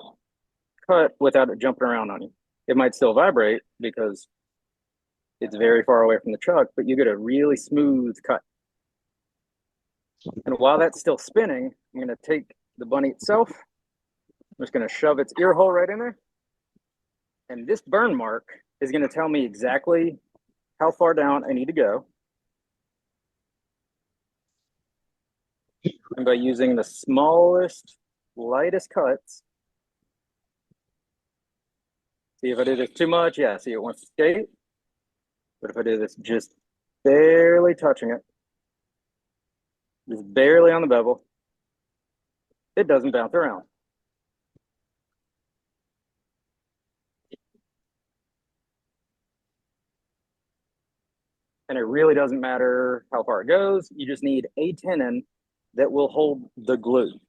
cut without it jumping around on you. It might still vibrate because it's very far away from the chuck, but you get a really smooth cut. And while that's still spinning, I'm going to take the bunny itself. I'm just going to shove its ear hole right in there. And this burn mark is going to tell me exactly how far down I need to go. And by using the smallest, lightest cuts, see if I do this too much, yeah, see it wants to skate. But if I do this just barely touching it, just barely on the bevel, it doesn't bounce around. And it really doesn't matter how far it goes. You just need a tenon that will hold the glue.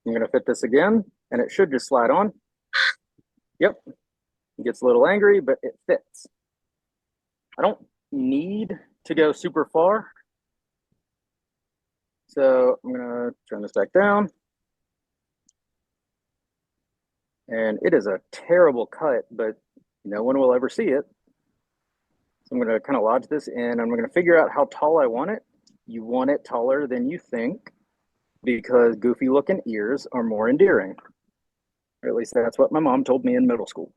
I'm going to fit this again, and it should just slide on. Yep. It gets a little angry, but it fits. I don't need to go super far. So I'm going to turn this back down. And it is a terrible cut, but no one will ever see it. So I'm going to kind of lodge this in. I'm going to figure out how tall I want it. You want it taller than you think because goofy looking ears are more endearing. Or at least that's what my mom told me in middle school.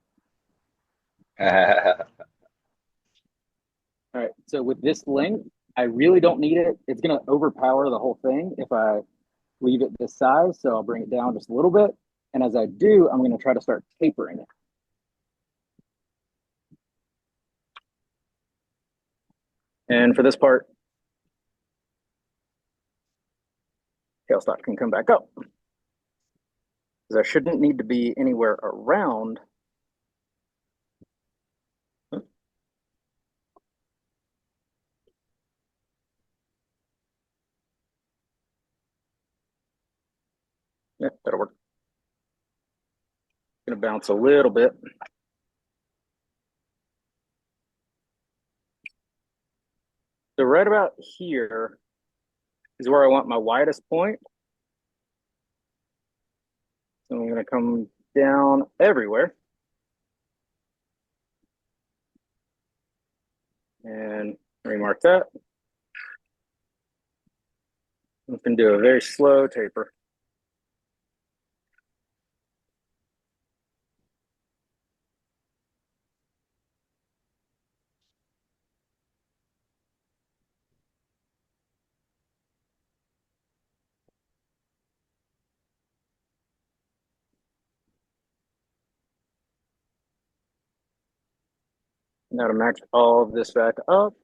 All right, so with this length, I really don't need it. It's going to overpower the whole thing if I leave it this size. So I'll bring it down just a little bit. And as I do, I'm going to try to start tapering it. And for this part, tailstock can come back up. Because I shouldn't need to be anywhere around. Yeah, that'll work. Gonna bounce a little bit. So right about here is where I want my widest point. So I'm gonna come down everywhere. And remark that. I'm gonna do a very slow taper. Now to match all of this back up,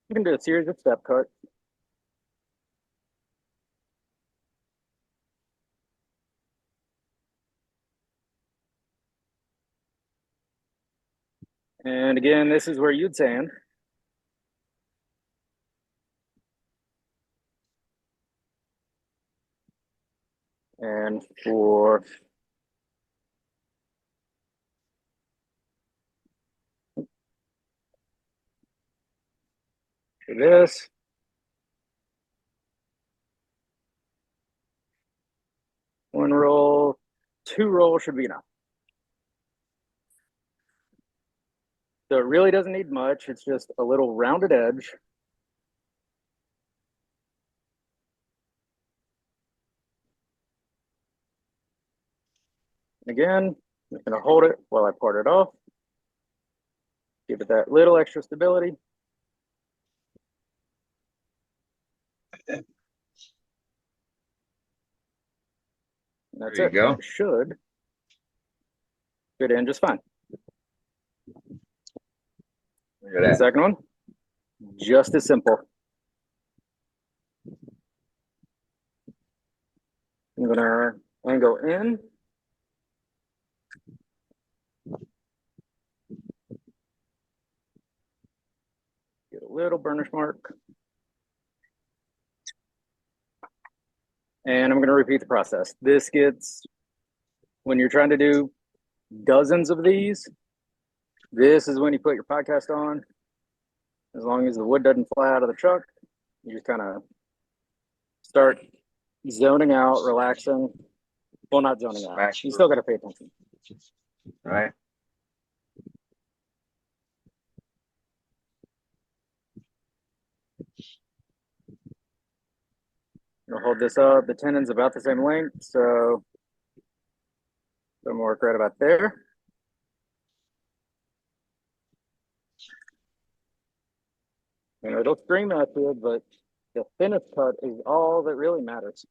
you can do a series of step cuts. And again, this is where you'd sand. And for this, one roll, 2 rolls should be enough. So it really doesn't need much. It's just a little rounded edge. Again, I'm gonna hold it while I part it off. Give it that little extra stability. And that's There you it. go. It should fit in just fine. Look at The that. second one, just as simple. I'm gonna angle in. Get a little burnish mark. And I'm gonna repeat the process. This gets, when you're trying to do dozens of these, this is when you put your podcast on. As long as the wood doesn't fly out of the truck, you just kind of start zoning out, relaxing. Well, not zoning out. Smash You through. still got to pay attention. Right. You'll hold this up. The tendon's about the same length, so some work right about there. And it'll scream at you, but the finish cut is all that really matters.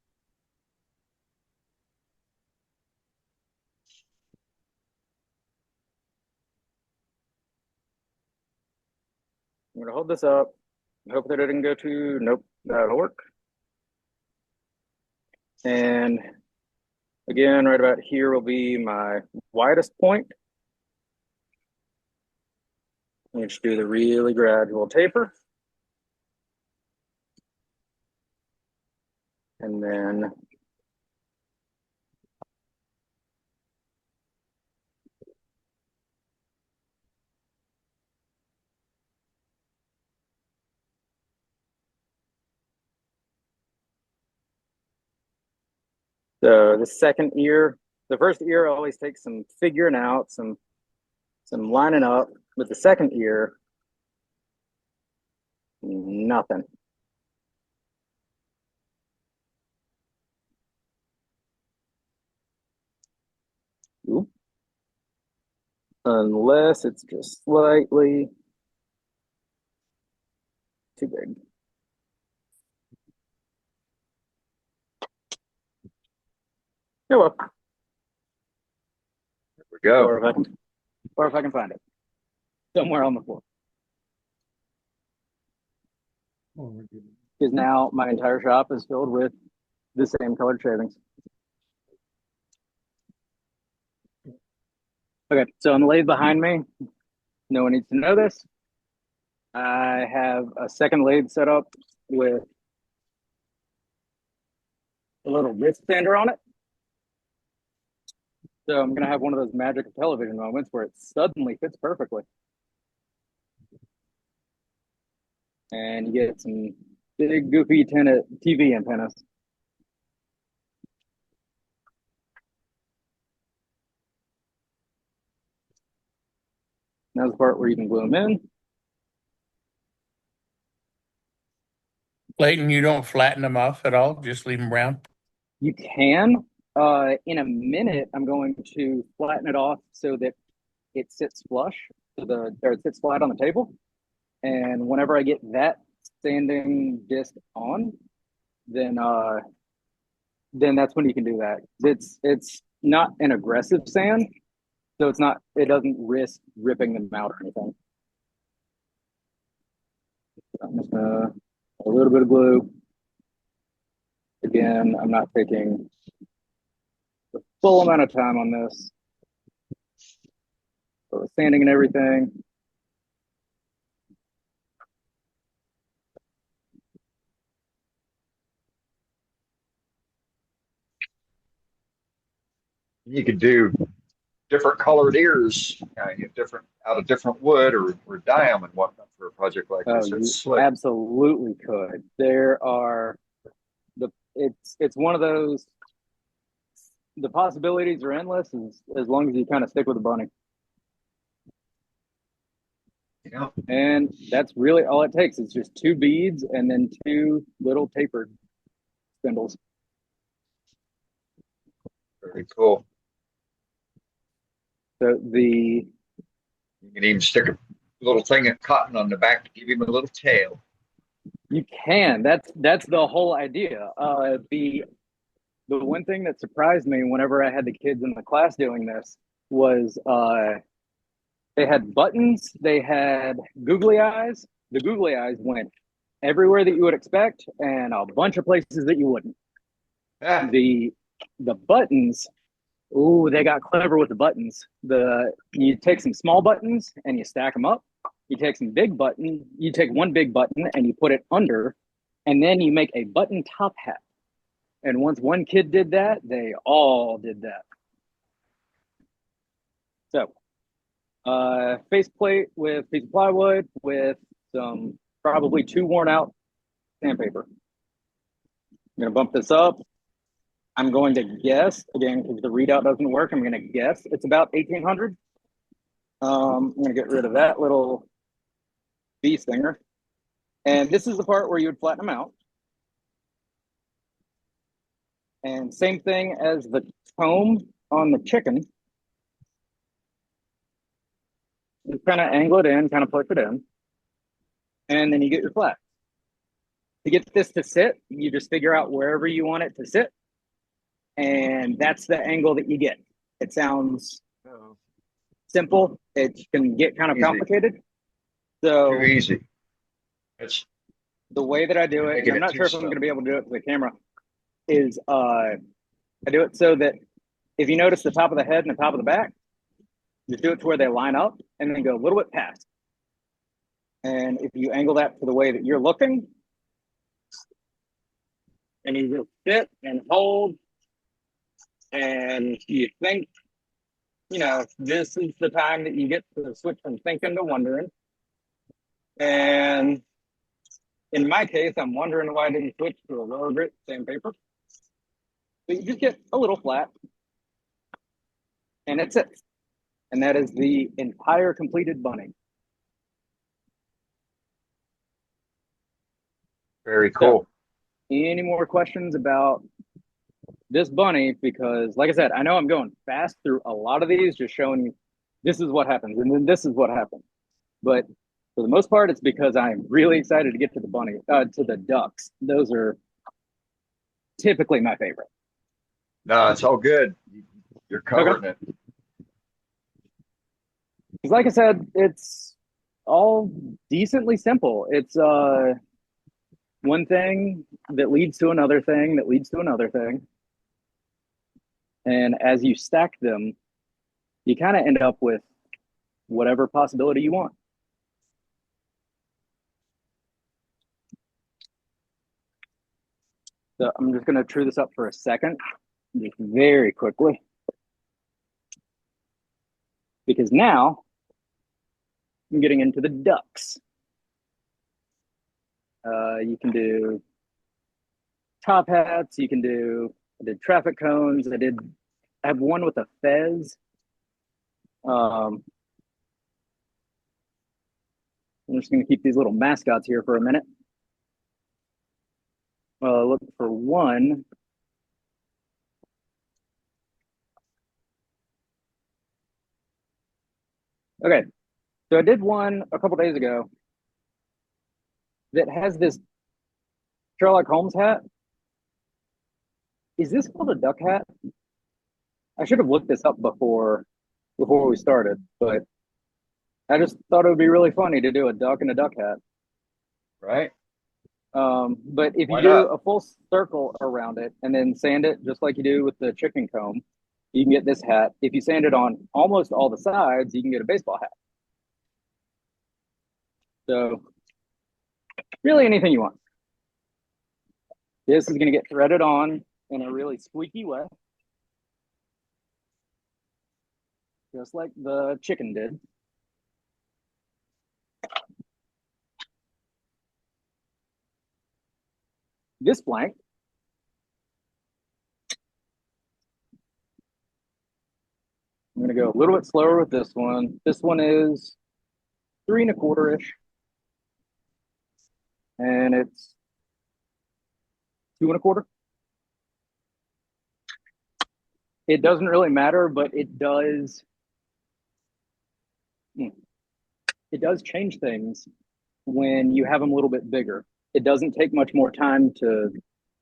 I'm gonna hold this up. Hope that it didn't go too. Nope, that'll work. And again, right about here will be my widest point. You just do the really gradual taper. And then the second ear The first ear always takes some figuring out, some lining up. With the second ear, nothing. Ooh. Unless it's just slightly too big. Oh well. There we go. Or if I can find it somewhere on the floor. Because now my entire shop is filled with the same colored shavings. Okay, so on the lathe behind me, no one needs to know this. I have a second lathe set up with a little wrist sander on it. So I'm going to have one of those magic of television moments where it suddenly fits perfectly. And you get some big, goofy TV antennas. Now's the part where you can glue them in. Clayton, you don't flatten them off at all, just leave them round? You can. In a minute, I'm going to flatten it off so that it sits flush, or it sits flat on the table. And whenever I get that sanding disc on, then that's when you can do that. It's not an aggressive sand, so it doesn't risk ripping them out or anything. I'm just gonna a little bit of glue. Again, I'm not taking the full amount of time on this. So sanding and everything. You could do different colored ears, get different out of different wood or dye them and whatnot for a project like this. You It's slick. absolutely could. It's one of those. The possibilities are endless as long as you kind of stick with the bunny. Yeah. And that's really all it takes. It's just 2 beads and then 2 little tapered spindles. Very cool. So You can even stick a little thing of cotton on the back to give him a little tail. you can. That's the whole idea. The one thing that surprised me whenever I had the kids in the class doing this was they had buttons, they had googly eyes. The googly eyes went everywhere that you would expect and a bunch of places that you wouldn't. Ah, The buttons, ooh, they got clever with the buttons. You take some small buttons and you stack them up. You take you take one big button and you put it under, and then you make a button top hat. And once one kid did that, they all did that. So faceplate with a piece of plywood with some probably 2 worn out sandpaper. I'm going to bump this up. I'm going to guess, again, because the readout doesn't work, I'm going to guess it's about 1800. I'm going to get rid of that little bee stinger. And this is the part where you would flatten them out. And same thing as the comb on the chicken. You kind of angle it in, kind of push it in. And then you get your flat. To get this to sit, you just figure out wherever you want it to sit. And that's the angle that you get. It sounds simple. It can get kind of complicated. So too easy. It's the way that I do it, I'm not sure if I'm going to be able to do it to the camera, is I do it so that if you notice the top of the head and the top of the back, just do it to where they line up and then go a little bit past. And if you angle that to the way that you're looking, and you just sit and hold, and you think, this is the time that you get to switch from thinking to wondering. And in my case, I'm wondering why I didn't switch to a lower grit sandpaper. So you just get a little flat. and it's it. And that is the entire completed bunny. Very cool. Any more questions about this bunny? Because like I said, I know I'm going fast through a lot of these, just showing you this is what happens and then this is what happens. But for the most part, it's because I'm really excited to get to the bunny, to the ducks. Those are typically my favorite. No, it's all good. You're covering it. Because like I said, it's all decently simple. It's one thing that leads to another thing that leads to another thing. And as you stack them, you kind of end up with whatever possibility you want. So I'm just going to true this up for a second, just very quickly. Because now I'm getting into the ducks. You can do top hats. You can do, I did traffic cones. I have one with a fez. I'm just going to keep these little mascots here for a minute. Look for one. Okay, so I did one a couple days ago that has this Sherlock Holmes hat. Is this called a duck hat? I should have looked this up before we started, but I just thought it would be really funny to do a duck and a duck hat. Right? But if Why you do not? a full circle around it and then sand it just like you do with the chicken comb, you can get this hat. If you sand it on almost all the sides, you can get a baseball hat. So really anything you want. This is going to get threaded on in a really squeaky way, just like the chicken did. This blank I'm going to go a little bit slower with this one. This one is 3 1/4-ish. And it's 2 1/4. It doesn't really matter, but it does change things when you have them a little bit bigger. It doesn't take much more time to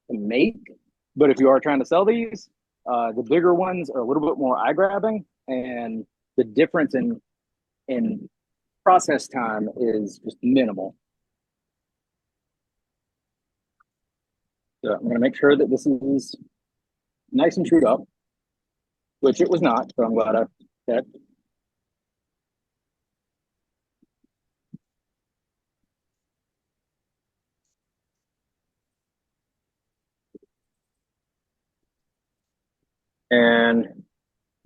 make, but if you are trying to sell these, the bigger ones are a little bit more eye grabbing, and the difference in process time is just minimal. So I'm going to make sure that this is nice and trued up, which it was not, so I'm glad I checked. And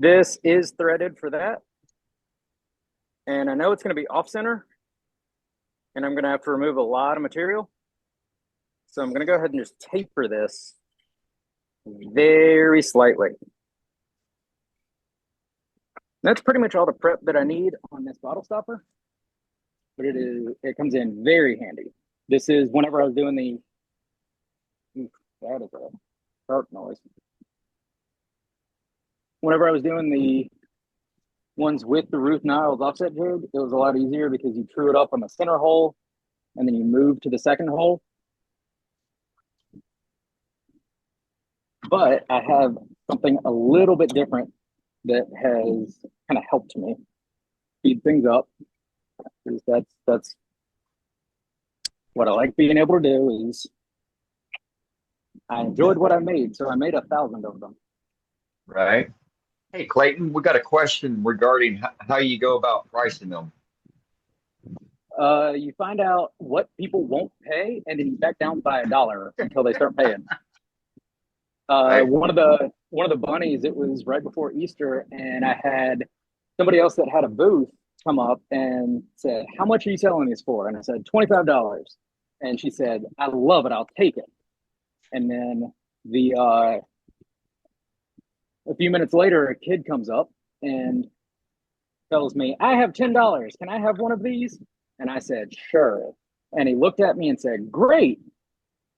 this is threaded for that. And I know it's going to be off center, and I'm going to have to remove a lot of material. So I'm going to go ahead and just taper this very slightly. That's pretty much all the prep that I need on this bottle stopper, but it comes in very handy. This is whenever I was doing that is a sharp noise. Whenever I was doing the ones with the Ruth Niles offset jig, it was a lot easier because you true it up on the center hole and then you move to the second hole. But I have something a little bit different that has kind of helped me speed things up. That's what I like being able to do. Is I enjoyed what I made, so I made 1,000 of them. Right. Hey, Clayton, we got a question regarding how you go about pricing them. You find out what people won't pay, and then you back down by $1 until they start paying. Right. One of the bunnies, it was right before Easter, and I had somebody else that had a booth come up and said, "How much are you selling these for?" And I said, $25. And she said, "I love it. I'll take it." And then a few minutes later, a kid comes up and tells me, I have $10. Can I have one of these? And I said, sure. And he looked at me and said, great.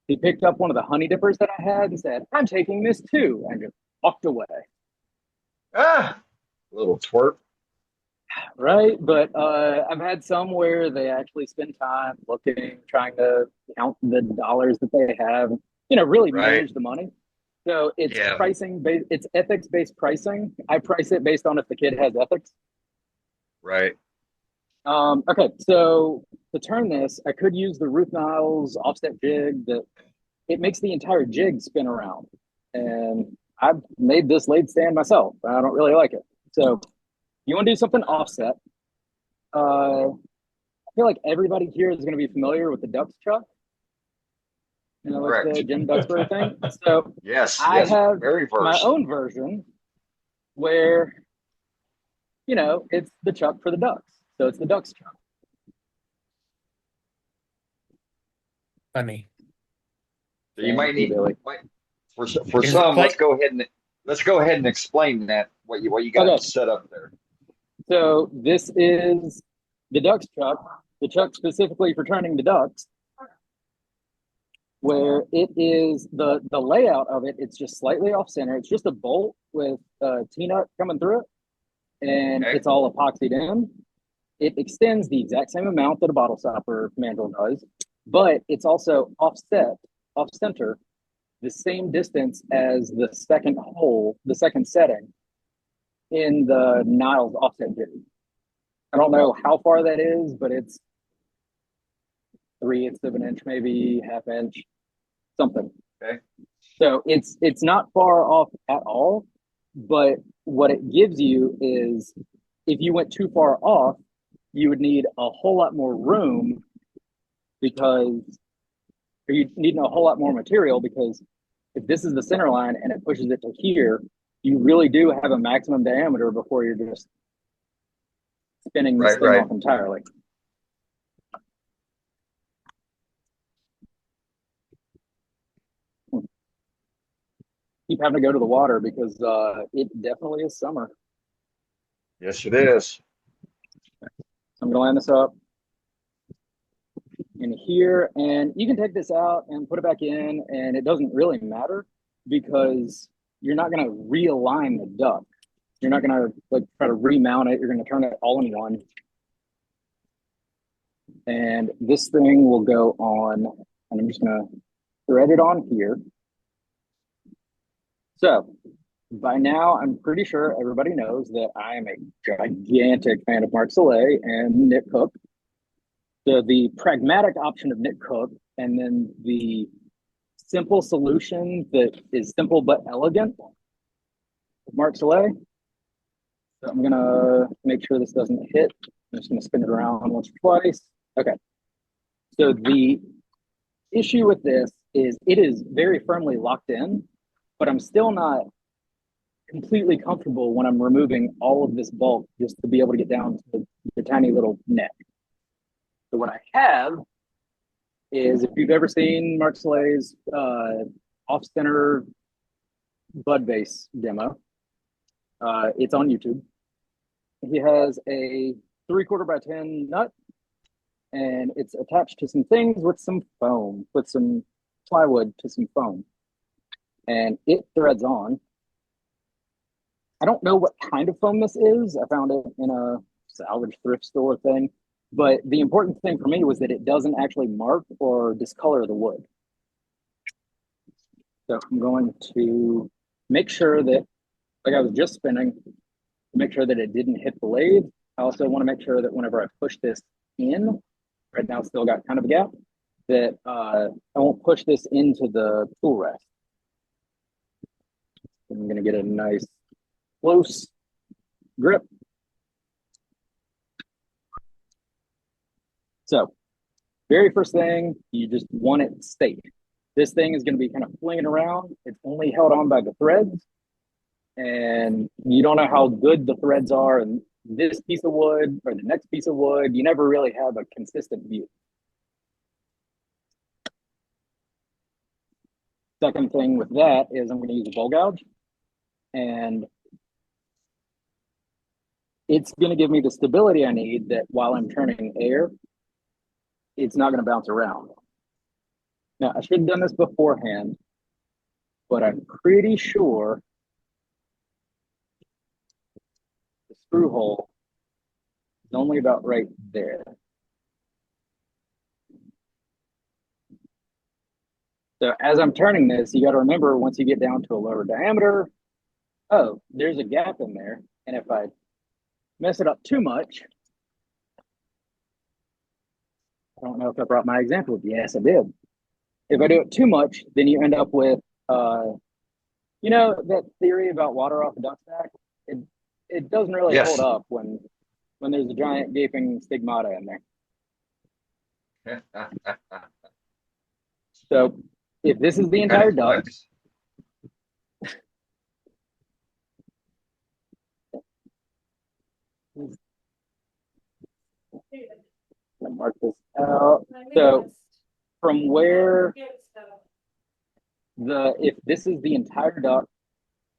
He picked up one of the honey dippers that I had and said, I'm taking this too, and just walked away. Ah, little twerp. Right. But I've had some where they actually spend time looking, trying to count the dollars that they have, really Right. manage the money. So it's Yeah. pricing based, it's ethics based pricing. I price it based on if the kid has ethics. Right. Okay, so to turn this, I could use the Ruth Niles offset jig that it makes the entire jig spin around. And I've made this lathe stand myself. I don't really like it. So you want to do something offset. I feel like everybody here is going to be familiar with the Ducks chuck. Like Correct. the Jim Duxbury thing. So Yes. I Yes. have Very my versed. own version where, it's the chuck for the ducks. So it's the Ducks chuck. Funny. So you might need Really. for Is some. it Let's go ahead and explain that what you got Okay. set up there. So this is the Ducks chuck, the chuck specifically for turning the ducks, where it is the layout of it. It's just slightly off center. It's just a bolt with a T-nut coming through it, and Okay. it's all epoxied in. It extends the exact same amount that a bottle stopper mandrel does, but it's also offset, off center, the same distance as the second hole, the second setting in the Niles offset jig. I don't know how far that is, but it's 3/8 of an inch, maybe half inch, something. Okay. So it's not far off at all, but what it gives you is if you went too far off, you would need a whole lot more room or you need a whole lot more material because if this is the center line and it pushes it to here, you really do have a maximum diameter before you're just spinning this thing off entirely. Keep having to go to the water because it definitely is summer. Yes, it is. So I'm gonna line this up in here, and you can take this out and put it back in, and it doesn't really matter because you're not gonna realign the duck. You're not gonna try to remount it. You're gonna turn it all in one. And this thing will go on, and I'm just gonna thread it on here. So by now, I'm pretty sure everybody knows that I am a gigantic fan of Mark Soleil and Nick Cook. So the pragmatic option of Nick Cook, and then the simple solution that is simple but elegant of Mark Soleil. So I'm gonna make sure this doesn't hit. I'm just gonna spin it around once or twice. Okay. So the issue with this is it is very firmly locked in, but I'm still not completely comfortable when I'm removing all of this bulk just to be able to get down to the tiny little neck. So what I have is, if you've ever seen Mark Soleil's off-center bud base demo, it's on YouTube. He has a 3/4 by 10 nut, and it's attached to some things with some foam, with some plywood to some foam, and it threads on. I don't know what kind of foam this is. I found it in a salvage thrift store thing. But the important thing for me was that it doesn't actually mark or discolor the wood. So I'm going to make sure that, like I was just spinning, make sure that it didn't hit the lathe. I also want to make sure that whenever I push this in, right now it's still got kind of a gap, that I won't push this into the tool rest. I'm going to get a nice close grip. So very first thing, you just want it straight. This thing is going to be kind of flinging around. It's only held on by the threads, and you don't know how good the threads are in this piece of wood or the next piece of wood. You never really have a consistent view. Second thing with that is I'm going to use a bowl gouge, and it's going to give me the stability I need that while I'm turning air, it's not going to bounce around. Now, I should have done this beforehand, but I'm pretty sure the screw hole is only about right there. So as I'm turning this, you got to remember once you get down to a lower diameter, oh, there's a gap in there. And if I mess it up too much, I don't know if I brought my example. Yes, I did. If I do it too much, then you end up with, you know, that theory about water off a duck's back. It doesn't really hold Yes. up when there's a giant gaping stigmata in there. So if this is the entire duck, I'll mark this out. So from where if this is the entire duck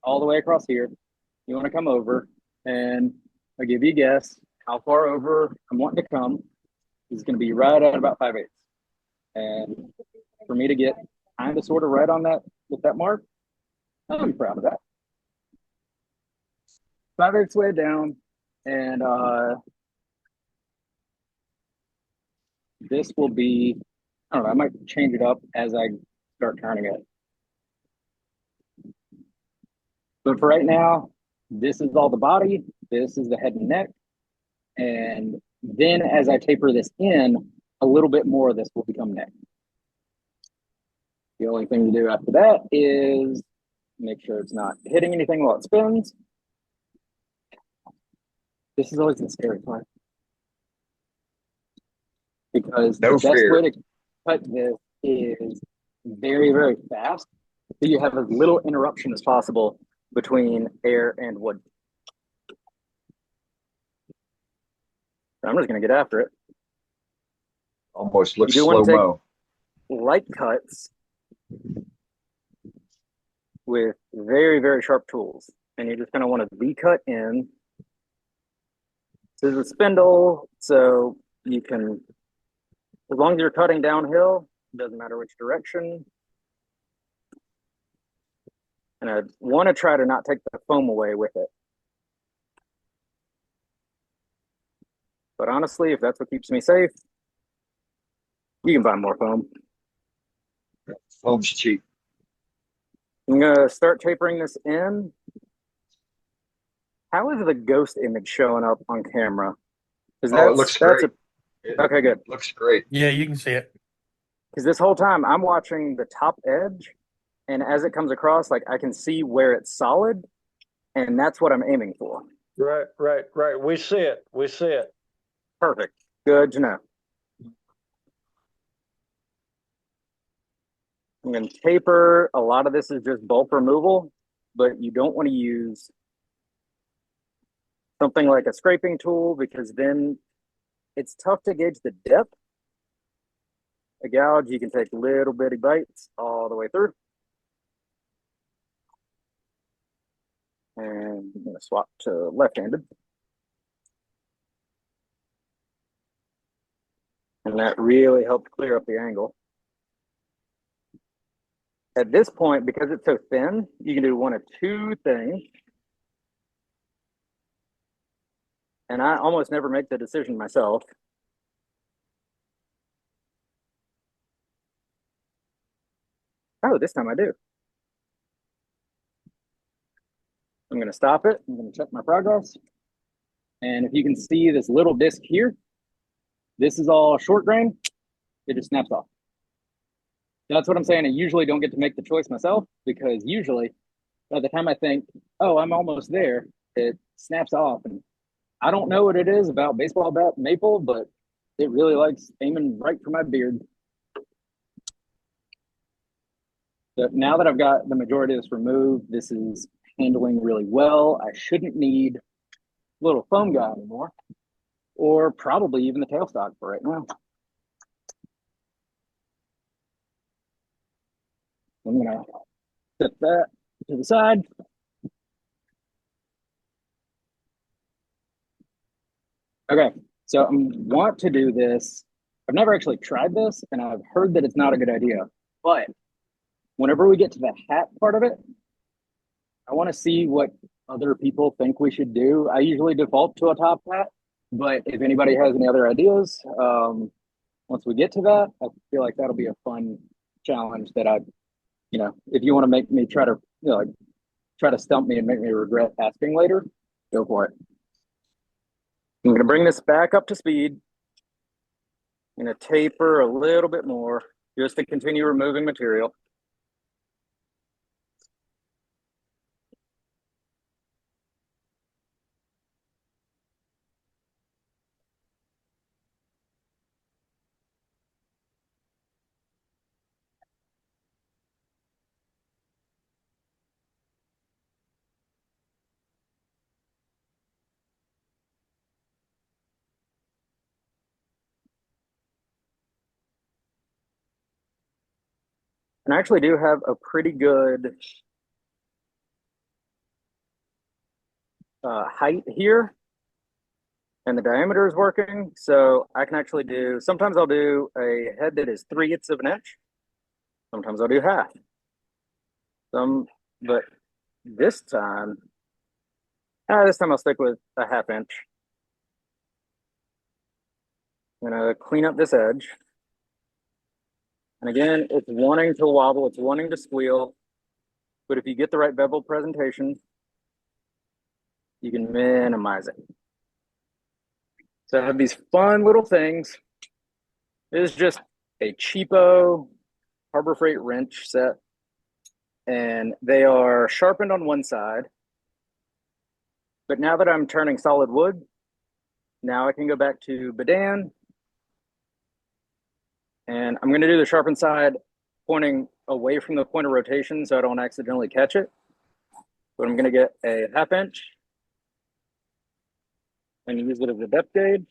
all the way across here, you want to come over and I'll give you a guess how far over I'm wanting to come. Is going to be right at about 5/8. And for me to get kind of sort of right on that with that mark, I'm proud of that. 5/8 way down. And this will be, I don't know, I might change it up as I start turning it. But for right now, this is all the body. This is the head and neck. And then as I taper this in, a little bit more of this will become neck. The only thing to do after that is make sure it's not hitting anything while it spins. This is always the scary part. Because the best way to cut this is very, very fast. So you have as little interruption as possible between air and wood. I'm just going to get after it. Almost looks slow-mo. Light cuts with very, very sharp tools. And you're just going to want to V-cut in. This is a spindle, so you can, as long as you're cutting downhill, doesn't matter which direction. And I want to try to not take the foam away with it. But honestly, if that's what keeps me safe, you can buy more foam. Foam's cheap. I'm going to start tapering this in. How is the ghost image showing up on camera? It looks great. Okay, good. Looks great. Yeah, you can see it. Because this whole time I'm watching the top edge, and as it comes across, like I can see where it's solid, and that's what I'm aiming for. Right. We see it. Perfect. Good to know. I'm going to taper. A lot of this is just bulk removal, but you don't want to use something like a scraping tool because then it's tough to gauge the depth. A gouge, you can take little bitty bites all the way through. And I'm going to swap to left-handed. And that really helped clear up the angle. At this point, because it's so thin, you can do one of two things. And I almost never make the decision myself. Oh, this time I do. I'm going to stop it. I'm going to check my progress. And if you can see this little disc here, this is all short grain. It just snaps off. That's what I'm saying. I usually don't get to make the choice myself because usually by the time I think, oh, I'm almost there, it snaps off. And I don't know what it is about baseball bat maple, but it really likes aiming right for my beard. But now that I've got the majority of this removed, this is handling really well. I shouldn't need a little foam guy anymore, or probably even the tailstock for right now. I'm gonna set that to the side. Okay, so I want to do this. I've never actually tried this, and I've heard that it's not a good idea. But whenever we get to the hat part of it, I want to see what other people think we should do. I usually default to a top hat, but if anybody has any other ideas, once we get to that, I feel like that'll be a fun challenge that if you want to make me try to, like, try to stump me and make me regret asking later, go for it. I'm going to bring this back up to speed. I'm going to taper a little bit more just to continue removing material. And I actually do have a pretty good height here, and the diameter is working. So I can actually do, sometimes I'll do a head that is 3/8 of an inch. Sometimes I'll do half. But this time I'll stick with a 1/2 inch. I'm gonna clean up this edge. And again, it's wanting to wobble, it's wanting to squeal. But if you get the right bevel presentation, you can minimize it. So I have these fun little things. This is just a cheapo Harbor Freight wrench set. And they are sharpened on one side. But now that I'm turning solid wood, now I can go back to Badan. And I'm going to do the sharpened side pointing away from the point of rotation so I don't accidentally catch it. But I'm going to get a 1/2 inch and use it as a depth gauge.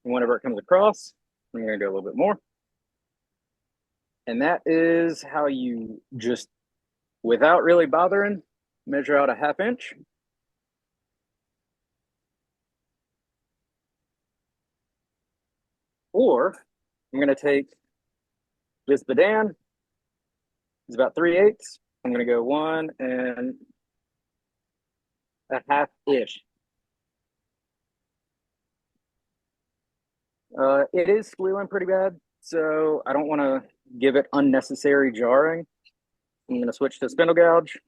And whenever it comes across, I'm going to do a little bit more. And that is how you just, without really bothering, measure out a 1/2 inch. Or I'm going to take this Badan, it's about 3/8. I'm going to go 1 1/2-ish. It is squealing pretty bad, so I don't want to give it unnecessary jarring. I'm going to switch to spindle gouge.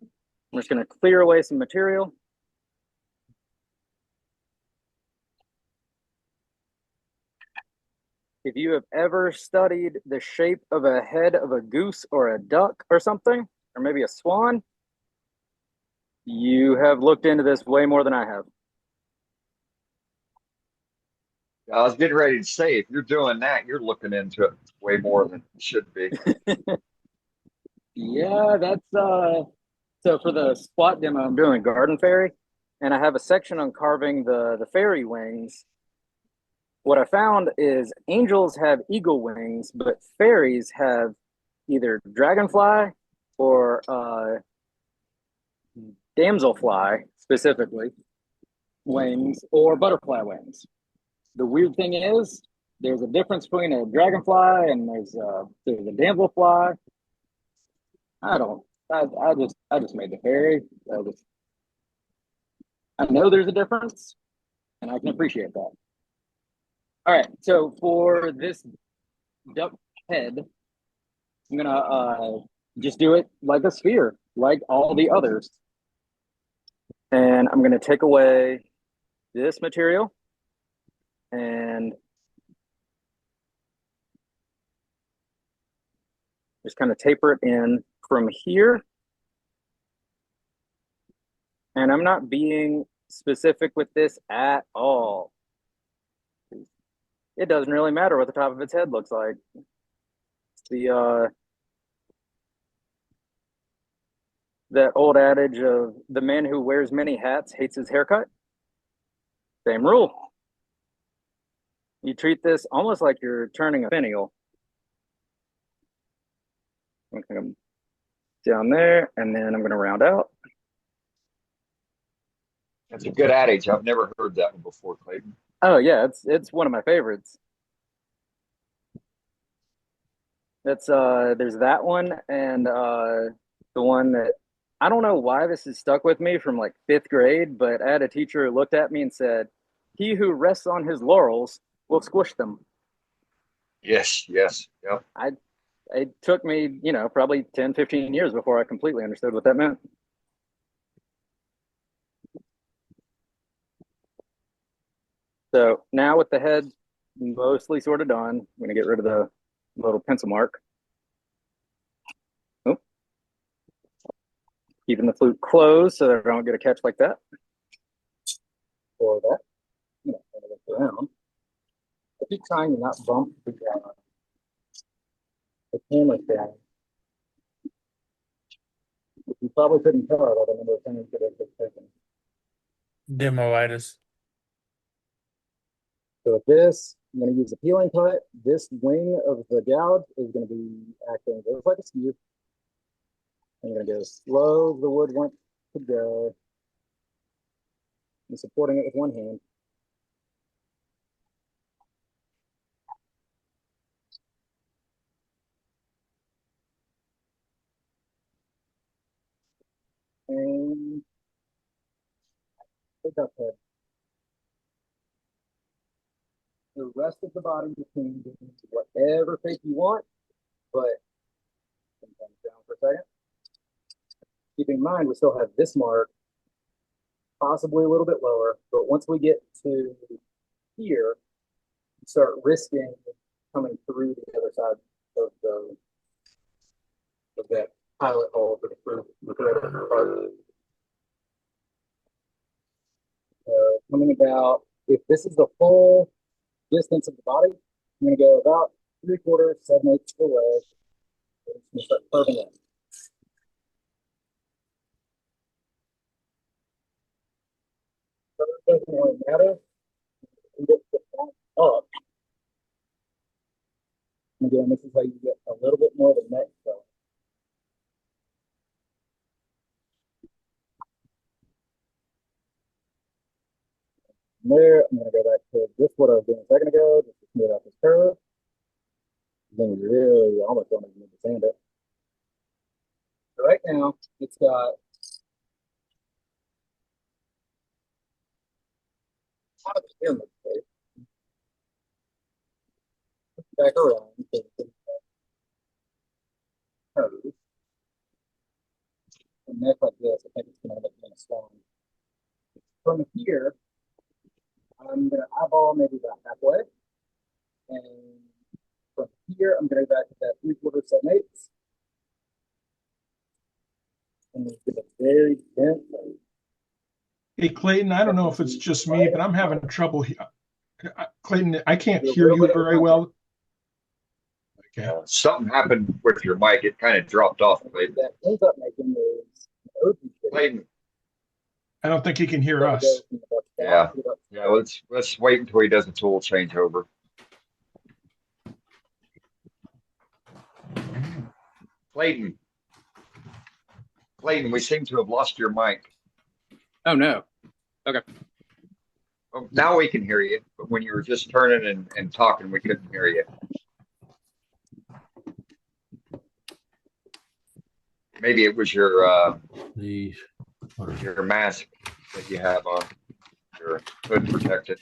I'm just going to clear away some material. If you have ever studied the shape of a head of a goose or a duck or something, or maybe a swan, you have looked into this way more than I have. I was getting ready to say, if you're doing that, you're looking into it way more than it should be. Yeah, that's so for the squat demo, I'm doing garden fairy, and I have a section on carving the fairy wings. What I found is angels have eagle wings, but fairies have either dragonfly or damselfly specifically wings or butterfly wings. The weird thing is there's a difference between a dragonfly and there's a damselfly. I just made the fairy. I know there's a difference, and I can appreciate that. All right, so for this duck head, I'm gonna just do it like a sphere, like all the others. And I'm gonna take away this material and just kind of taper it in from here. And I'm not being specific with this at all. It doesn't really matter what the top of its head looks like. The that old adage of the man who wears many hats hates his haircut. Same rule. You treat this almost like you're turning a finial. Okay, down there, and then I'm going to round out. That's a good adage. I've never heard that one before, Clayton. Oh yeah, it's one of my favorites. It's there's that one and the one that I don't know why this has stuck with me from like fifth grade, but I had a teacher who looked at me and said, "He who rests on his laurels will squish them." Yes, yes, yep. I It took me, probably 10, 15 years before I completely understood what that meant. So now with the head mostly sort of done, I'm going to get rid of the little pencil mark. Oh, keeping the flute closed so that I don't get a catch like that. Or that. Around. I keep trying to not bump the camera down. You probably couldn't tell it by the number of times that I've taken. Demoitis. So with this, I'm going to use a peeling cut. This wing of the gouge is going to be acting just like a skew. I'm going to go slow as the wood wants to go. I'm supporting it with one hand. And pick up head. The rest of the body you can do whatever shape you want, but sometimes down for a second. Keep in mind, we still have this mark, possibly a little bit lower, but once we get to here, you start risking coming through the other side of that pilot hole for the part. Coming about, if this is the full distance of the body, I'm going to go about 3/4, 7/8 away. I'm going to start curving in. It doesn't really matter. You get the back up. And again, this is how you get a little bit more of the neck going. From there, I'm going to go back to just what I was doing a second ago, just to smooth out this curve. Then you really almost don't even need to sand it. So right now, it's got a lot of pyramid shape. Back around, so you can curve. A neck like this, I think it's going to end up being a swan. From here, I'm going to eyeball maybe about halfway. And from here, I'm going to go back to that 3/4, 7/8. And give it very gently. Hey, Clayton, I don't know if it's just me, but I'm having trouble here. Clayton, I can't hear you very well. Okay. Something happened with your mic. It kind of dropped off, Clayton. That ends up making is Clayton. I don't think he can hear us. Yeah. Yeah, let's wait until he does a tool changeover. Clayton. Clayton, we seem to have lost your mic. Oh no. Okay. Well, now we can hear you, but when you were just turning and talking, we couldn't hear you. Maybe it was your mask that you have on, your hood protected.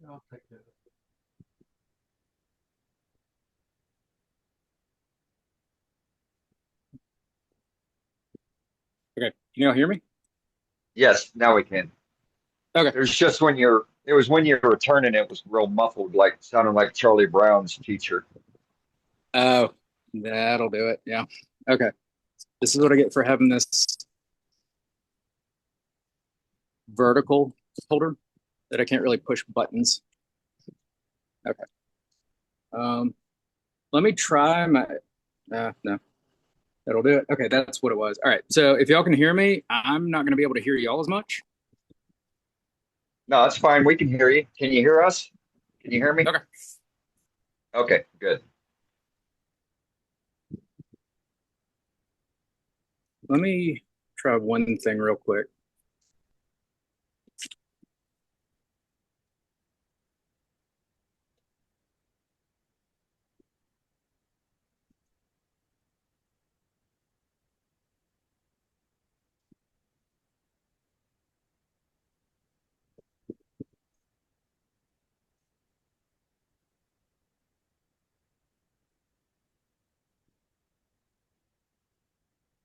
I'll take that. Okay. Can you all hear me? Yes, now we can. Okay. There's just it was when you were turning, it was real muffled, like sounding like Charlie Brown's teacher. Oh, that'll do it. Yeah. Okay. This is what I get for having this vertical holder that I can't really push buttons. Okay. Let me try my, no, that That'll do it. Okay, that's what it was. All right. So if y'all can hear me, I'm not going to be able to hear y'all as much. No, that's fine. We can hear you. Can you hear us? Can you hear me? Okay. Okay, good. Let me try one thing real quick.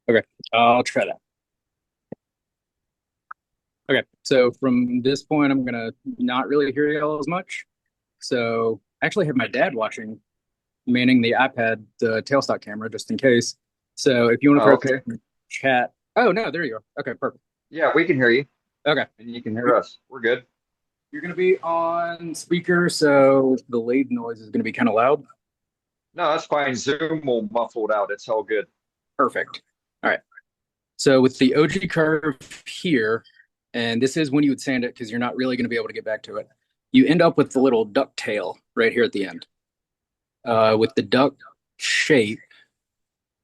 Okay, I'll try that. Okay, so from this point, I'm gonna not really hear y'all as much. So I actually have my dad watching, manning the iPad, the tailstock camera, just in case. So if you want to Oh, throw okay. something in the chat. Oh no, there you go. Okay, perfect. Yeah, we can hear you, Okay, and you can hear us. We're good. you're gonna be on speaker, so the lathe noise is gonna be kind of loud. No, that's fine. Zoom will muffle it out. It's all good. Perfect. All right. So with the OG curve here, and this is when you would sand it because you're not really going to be able to get back to it. You end up with the little duck tail right here at the end. With the duck shape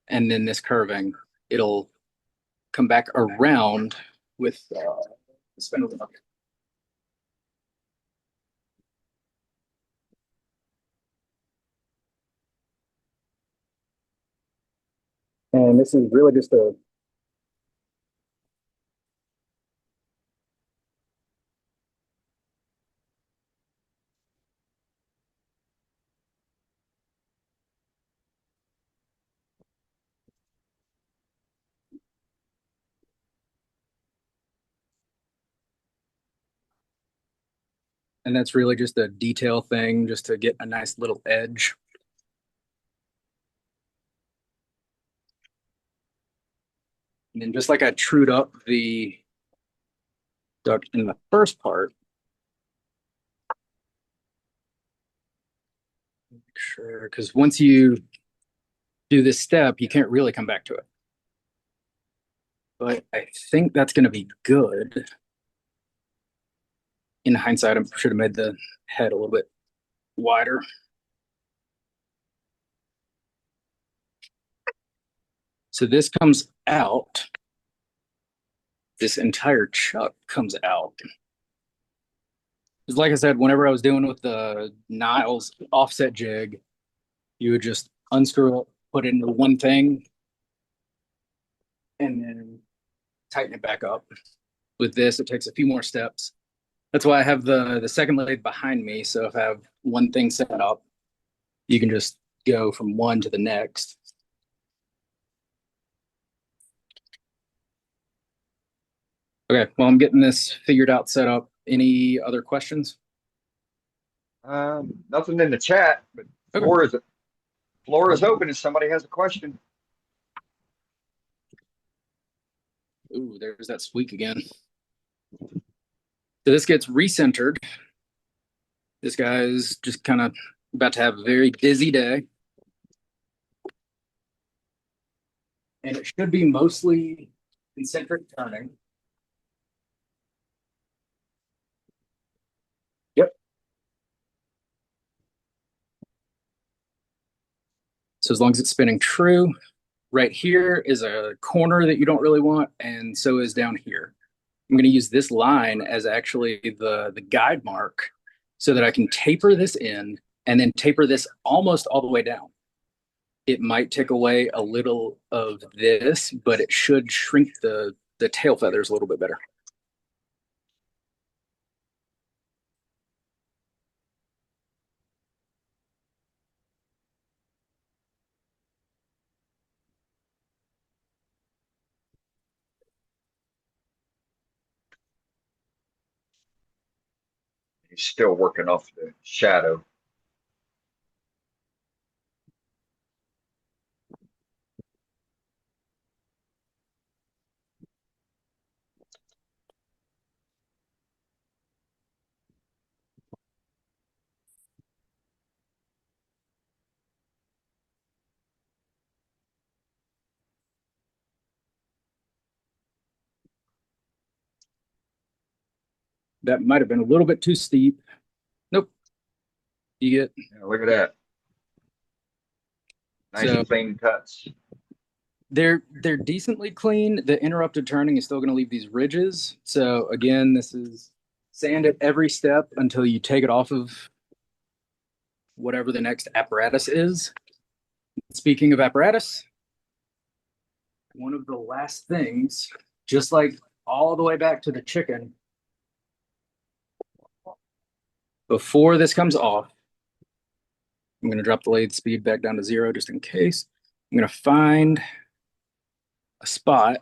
and then this curving, it'll come back around with the spindle duck. And this is really just a and that's really just a detail thing just to get a nice little edge. And then just like I trued up the duck in the first part, make sure, because once you do this step, you can't really come back to it. But I think that's going to be good. In hindsight, I should have made the head a little bit wider. So this comes out. This entire chuck comes out. Because like I said, whenever I was doing with the Niles offset jig, you would just unscrew it, put it into one thing, and then tighten it back up. With this, it takes a few more steps. That's why I have the second lathe behind me. So if I have one thing set up, you can just go from one to the next. Okay, well, I'm getting this figured out, set up. Any other questions? Nothing in the chat, but Okay. floor is open if somebody has a question. Ooh, there's that squeak again. So this gets recentered. This guy's just kind of about to have a very busy day. And it should be mostly concentric turning. Yep. So as long as it's spinning true, right here is a corner that you don't really want, and so is down here. I'm going to use this line as actually the guide mark so that I can taper this in and then taper this almost all the way down. It might take away a little of this, but it should shrink the tail feathers a little bit better. He's still working off the shadow. That might have been a little bit too steep. Nope. You get Yeah, look at that. Nice so clean cuts. they're decently clean. The interrupted turning is still going to leave these ridges. So again, this is sand at every step until you take it off of whatever the next apparatus is. Speaking of apparatus, one of the last things, just like all the way back to the chicken, before this comes off, I'm going to drop the lathe speed back down to 0 just in case. I'm going to find a spot.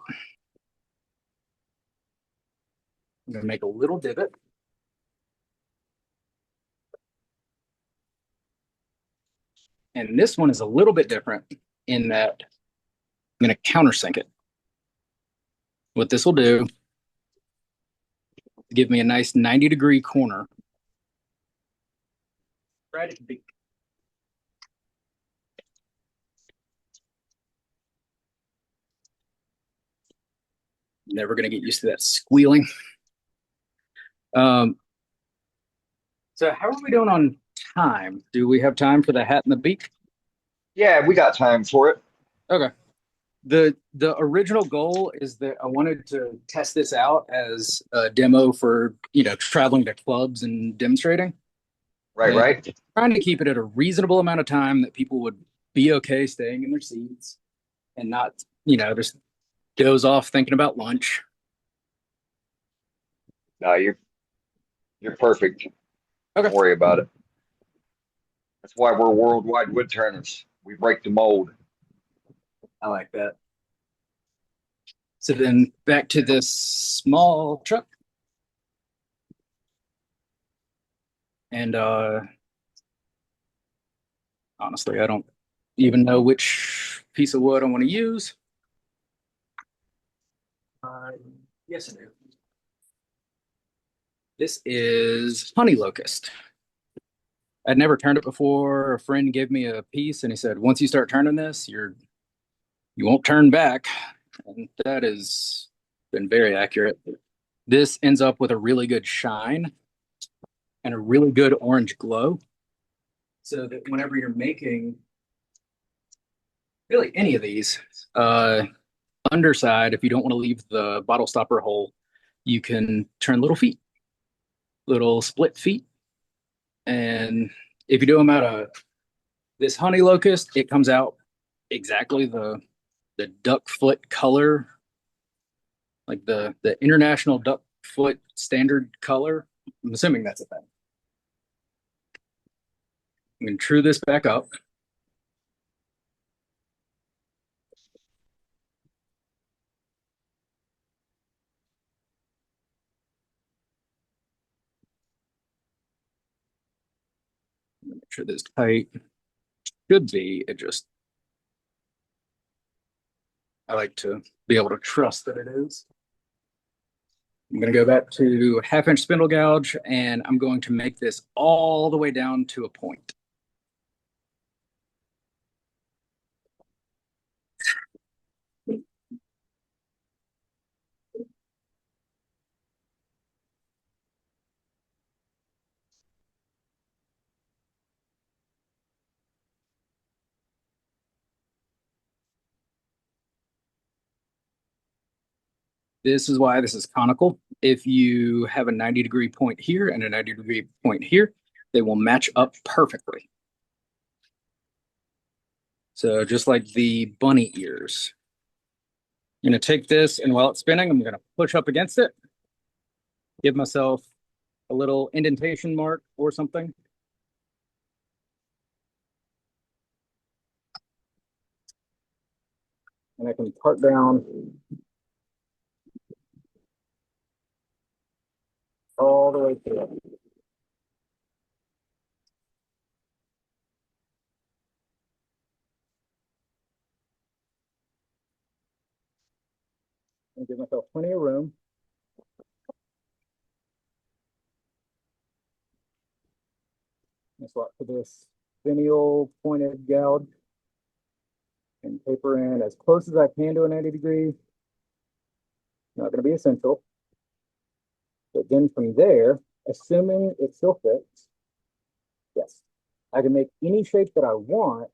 I'm going to make a little divot. And this one is a little bit different in that I'm going to countersink it. What this will do, give me a nice 90-degree corner. Right at the beak. Never going to get used to that squealing. So how are we doing on time? Do we have time for the hat and the beak? Yeah, we got time for it. Okay. The original goal is that I wanted to test this out as a demo for, traveling to clubs and demonstrating. Right, And right. trying to keep it at a reasonable amount of time that people would be okay staying in their seats and not, just doze off thinking about lunch. No, you're perfect. Okay. Don't worry about it. That's why we're worldwide wood turners. We break the mold. I like that. So then back to this small truck. And honestly, I don't even know which piece of wood I want to use. Yes, I do. This is honey locust. I'd never turned it before. A friend gave me a piece and he said, once you start turning this, you won't turn back. And that has been very accurate. This ends up with a really good shine and a really good orange glow. So that whenever you're making really any of these, underside, if you don't want to leave the bottle stopper hole, you can turn little feet, little split feet. And if you do them out of this honey locust, it comes out exactly the duck foot color, like the international duck foot standard color. I'm assuming that's a thing. I'm going to true this back up. Make sure this tight. Should be. I like to be able to trust that it is. I'm going to go back to 1/2-inch spindle gouge, and I'm going to make this all the way down to a point. This is why this is conical. If you have a 90-degree point here and a 90-degree point here, they will match up perfectly. So just like the bunny ears. I'm going to take this, and while it's spinning, I'm going to push up against it, give myself a little indentation mark or something. And I can part down all the way through. And give myself plenty of room. I swap to this finial pointed gouge and taper in as close as I can to a 90 degree. Not going to be essential. But then from there, assuming it still fits, yes, I can make any shape that I want.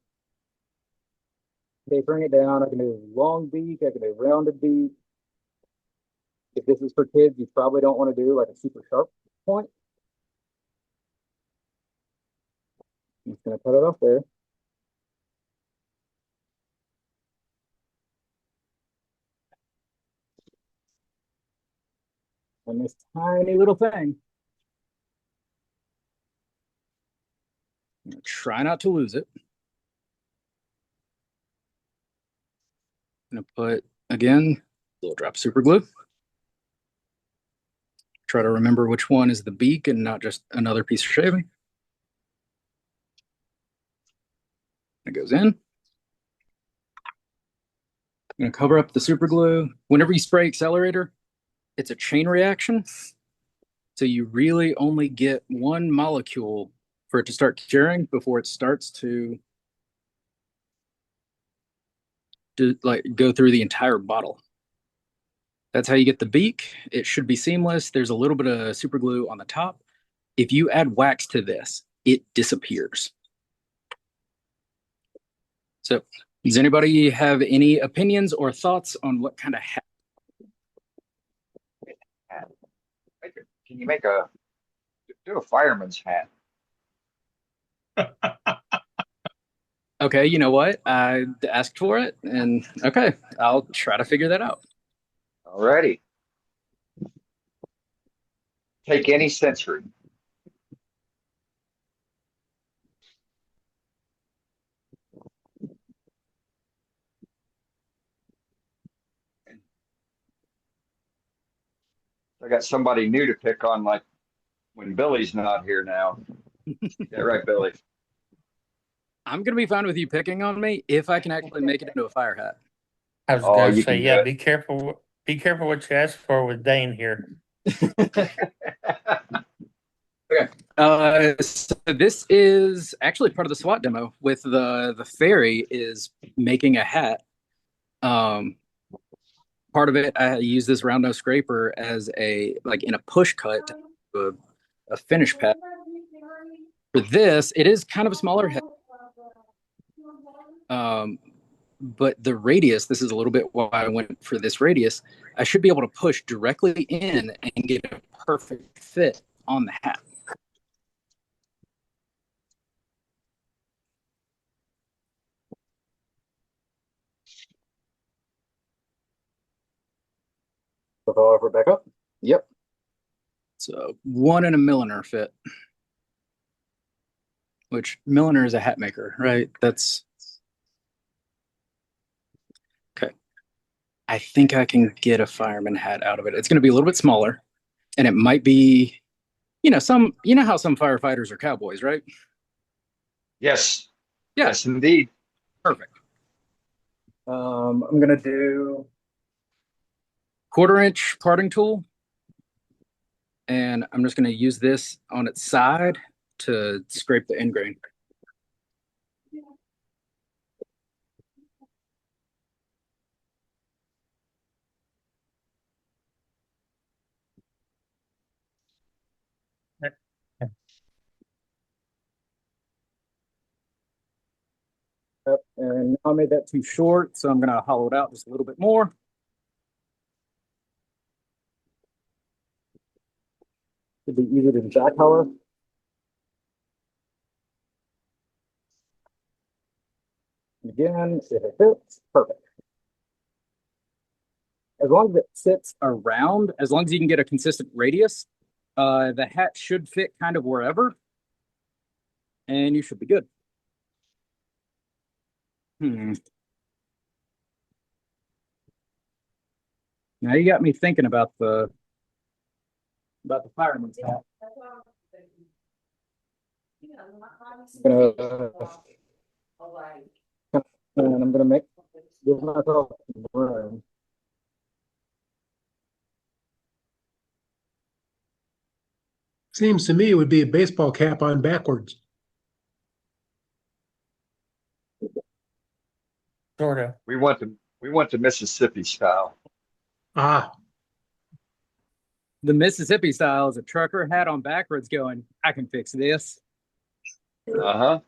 They bring it down. I can do long beak. I can do rounded beak. If this is for kids, you probably don't want to do like a super sharp point. I'm just going to cut it off there. And this tiny little thing, I'm going to try not to lose it. I'm going to put, again, a little drop of super glue. Try to remember which one is the beak and not just another piece of shaving. It goes in. I'm going to cover up the super glue. Whenever you spray accelerator, it's a chain reaction. So you really only get one molecule for it to start curing before it starts to like go through the entire bottle. That's how you get the beak. It should be seamless. There's a little bit of super glue on the top. If you add wax to this, it disappears. So does anybody have any opinions or thoughts on what kind of hat? Can you make do a fireman's hat? Okay, you know what? I asked for it, and okay, I'll try to figure that out. Alrighty. Take any century. I got somebody new to pick on, like when Billy's not here now. Yeah, right, Billy. I'm gonna be fine with you picking on me if I can actually make it into a fire hat. I was Oh, gonna you say, can do yeah, it. be careful. Be careful what you ask for with Dane here. Okay. So this is actually part of the SWAT demo with the fairy is making a hat. Part of it, I use this round nose scraper as a like in a push cut to do a finish pad. For this, it is kind of a smaller head. But the radius, this is a little bit why I went for this radius. I should be able to push directly in and get a perfect fit on the hat. Over back up. Yep. So 1 milliner fit. Which milliner is a hat maker, right? That's okay. I think I can get a fireman hat out of it. It's going to be a little bit smaller, and it might be, you know how some firefighters are cowboys, right? Yes. Yeah. Yes, indeed. Perfect. I'm gonna do 1/4 inch parting tool, and I'm just gonna use this on its side to scrape the end grain. Yep, and I made that too short, so I'm gonna hollow it out just a little bit more. It'd be easier to back hollow. Again, if it fits, perfect. As long as it sits around, as long as you can get a consistent radius, the hat should fit kind of wherever, and you should be good. Now you got me thinking about the fireman's hat. And I'm gonna give myself room. Seems to me it would be a baseball cap on backwards. Sort of. We want the Mississippi style. Ah, the Mississippi style is a trucker hat on backwards going, I can fix this. Uh-huh.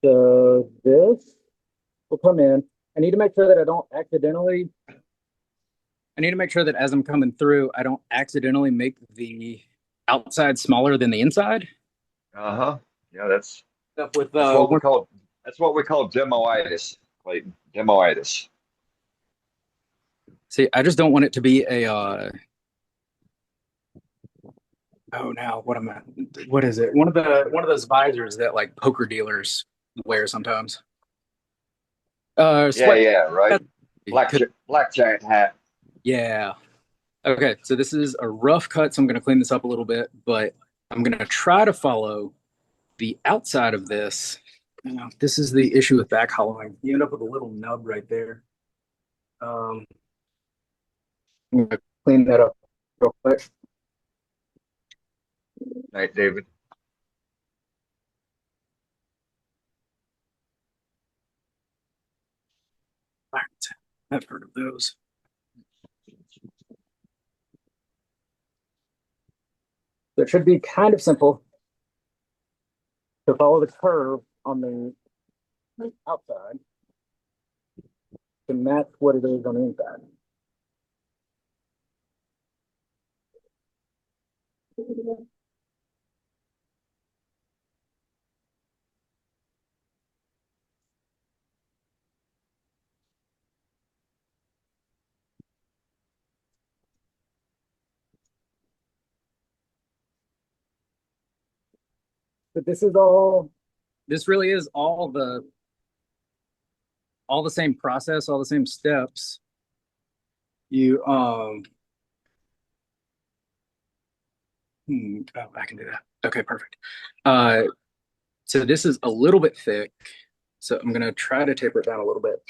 So this will come in. I need to make sure that I need to make sure that as I'm coming through, I don't accidentally make the outside smaller than the inside. Uh-huh. Yeah, that's Stuff with that's what we call demoitis, Clayton. Demoitis. see, I just don't want it to be a now what is it? One of those visors that like poker dealers wear sometimes. Yeah, Sweat. yeah, right. Black giant hat. Yeah. Okay, so this is a rough cut, so I'm going to clean this up a little bit, but I'm going to try to follow the outside of this. This is the issue with back hollowing. You end up with a little nub right there. I'm going to clean that up real quick. Night, David. All right, I've heard of those. So it should be kind of simple to follow the curve on the outside to match what it is on the inside. But this really is all the same process, all the same steps. You I can do that. Okay, perfect. So this is a little bit thick, so I'm gonna try to taper it down a little bit.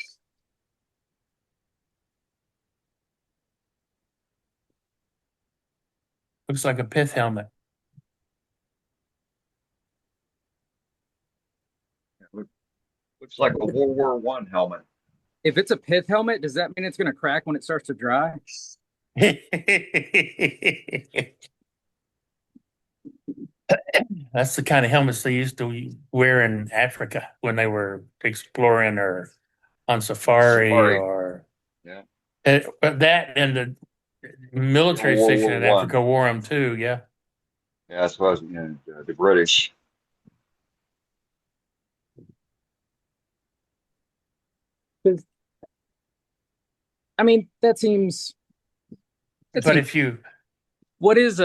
Looks like a pith helmet. Looks like a World War One helmet. If it's a pith helmet, does that mean it's gonna crack when it starts to dry? That's the kind of helmets they used to wear in Africa when they were exploring or on safari. Or Yeah. But that and the military World station War in One. Africa wore them too. Yeah. Yeah, I suppose the British. I mean, that seems. But if you What is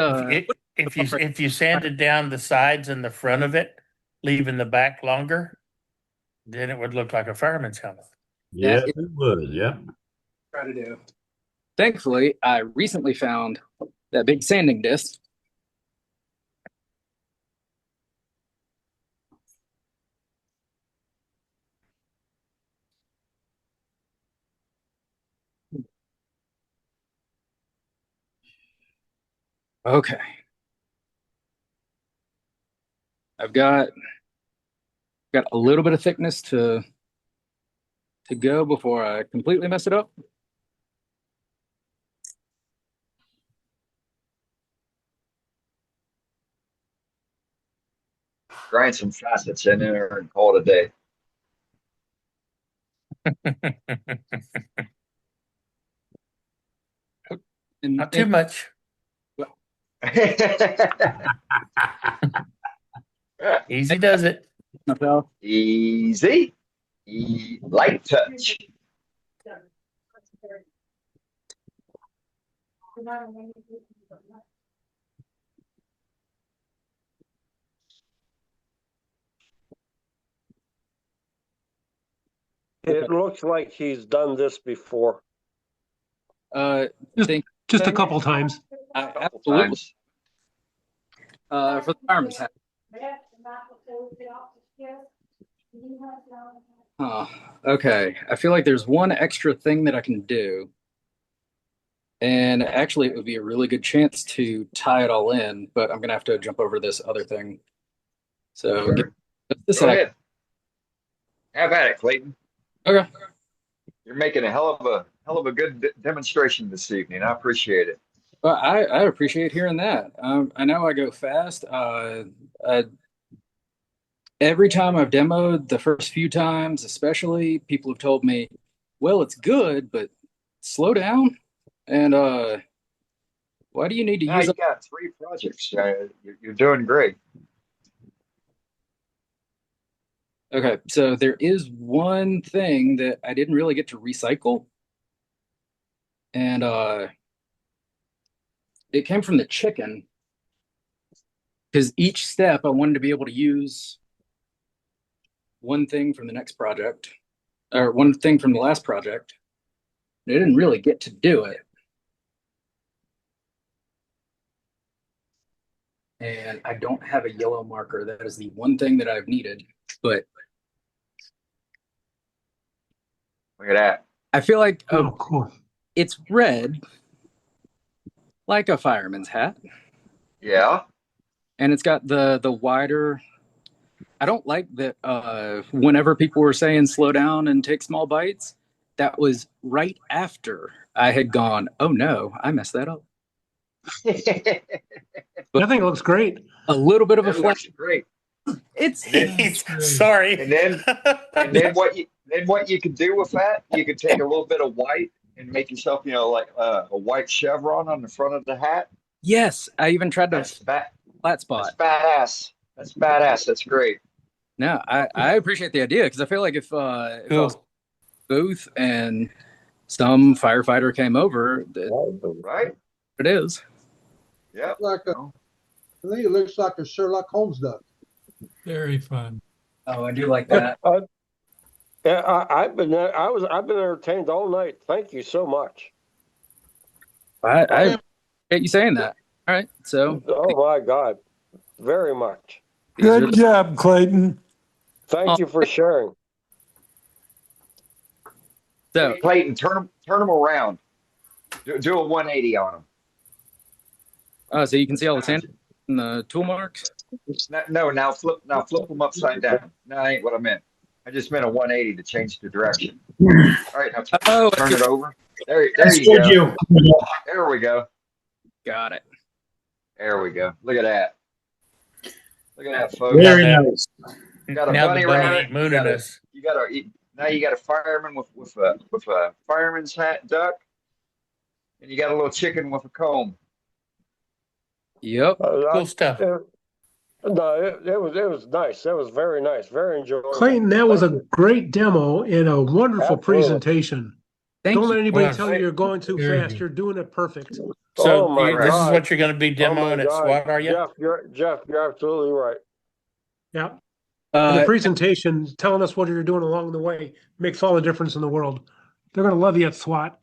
if you sanded down the sides and the front of it, leaving the back longer, then it would look like a fireman's helmet. Yeah, it would. Yeah. try to do? Thankfully, I recently found that big sanding disc. Okay. I've got a little bit of thickness to go before I completely mess it up. Grind some facets in there and call it a day. Not too much. Easy does it. Myself. Easy. Light touch. It looks like he's done this before. Just a couple times. Absolutely. Times. For the fireman's hat. Okay. I feel like there's one extra thing that I can do. And actually, it would be a really good chance to tie it all in, but I'm going to have to jump over this other thing. So, Sure. just a Go sec. ahead. Have at it, Clayton. Okay. You're making a hell of a good demonstration this evening. I appreciate it. Well, I appreciate hearing that. I know I go fast. Every time I've demoed, the first few times, especially, people have told me, "Well, it's good, but slow down." And why do you need to Now use you up? got 3 projects. You're doing great. Okay, so there is one thing that I didn't really get to recycle, and it came from the chicken because each step I wanted to be able to use one thing from the next project or one thing from the last project. I didn't really get to do it. And I don't have a yellow marker. That is the one thing that I've needed. But Look at that. I feel like Oh, cool. it's red, like a fireman's hat, Yeah. and it's got the wider. I don't like that. Whenever people were saying slow down and take small bites, that was right after I had gone. Oh no, I messed that up. I think it looks great. A little bit of a That flat. looks great. It's Sorry. And then what you can do with that, you can take a little bit of white and make yourself, like a white chevron on the front of the hat. yes. I even tried to That's flat spot. badass. That's badass. That's great. No, I appreciate the idea because I feel like if I was Cool. booth and some firefighter came over, Right? it is. Yep. I think it looks like a Sherlock Holmes duck. Very fun. Oh, I do like that. Yeah, I've been entertained all night. Thank you so much. I appreciate you saying that. All right, so Oh my God, very much. these are Good job, Clayton. Thank you for sharing. so Clayton, turn them around. Do a 180 on them. so you can see all the sand and the tool marks. No, now flip them upside down. No, that ain't what I meant. I just meant a 180 to change the direction. All right, now turn it over. There you go. There we go. Got it. There we go. Look at that. Look at that, folks. Very nice. Got a Now bunny the bunny rabbit. ain't mooning us. Now you got a fireman with a fireman's hat duck, and you got a little chicken with a comb. Yep. Cool stuff. No, it was nice. That was very nice, very enjoyable. Clayton, that was a great demo and a wonderful Absolutely. presentation. Thank Don't you. let anybody Well, tell you you're going too Very fast. good. You're doing it perfect. So Oh my this is God. what you're going to be Oh my demoing at God. SWAT, are you? Jeff, you're absolutely right. Yeah. And the Uh, presentation, telling us what you're doing along the way, makes all the difference in the world. They're going to love you at SWAT.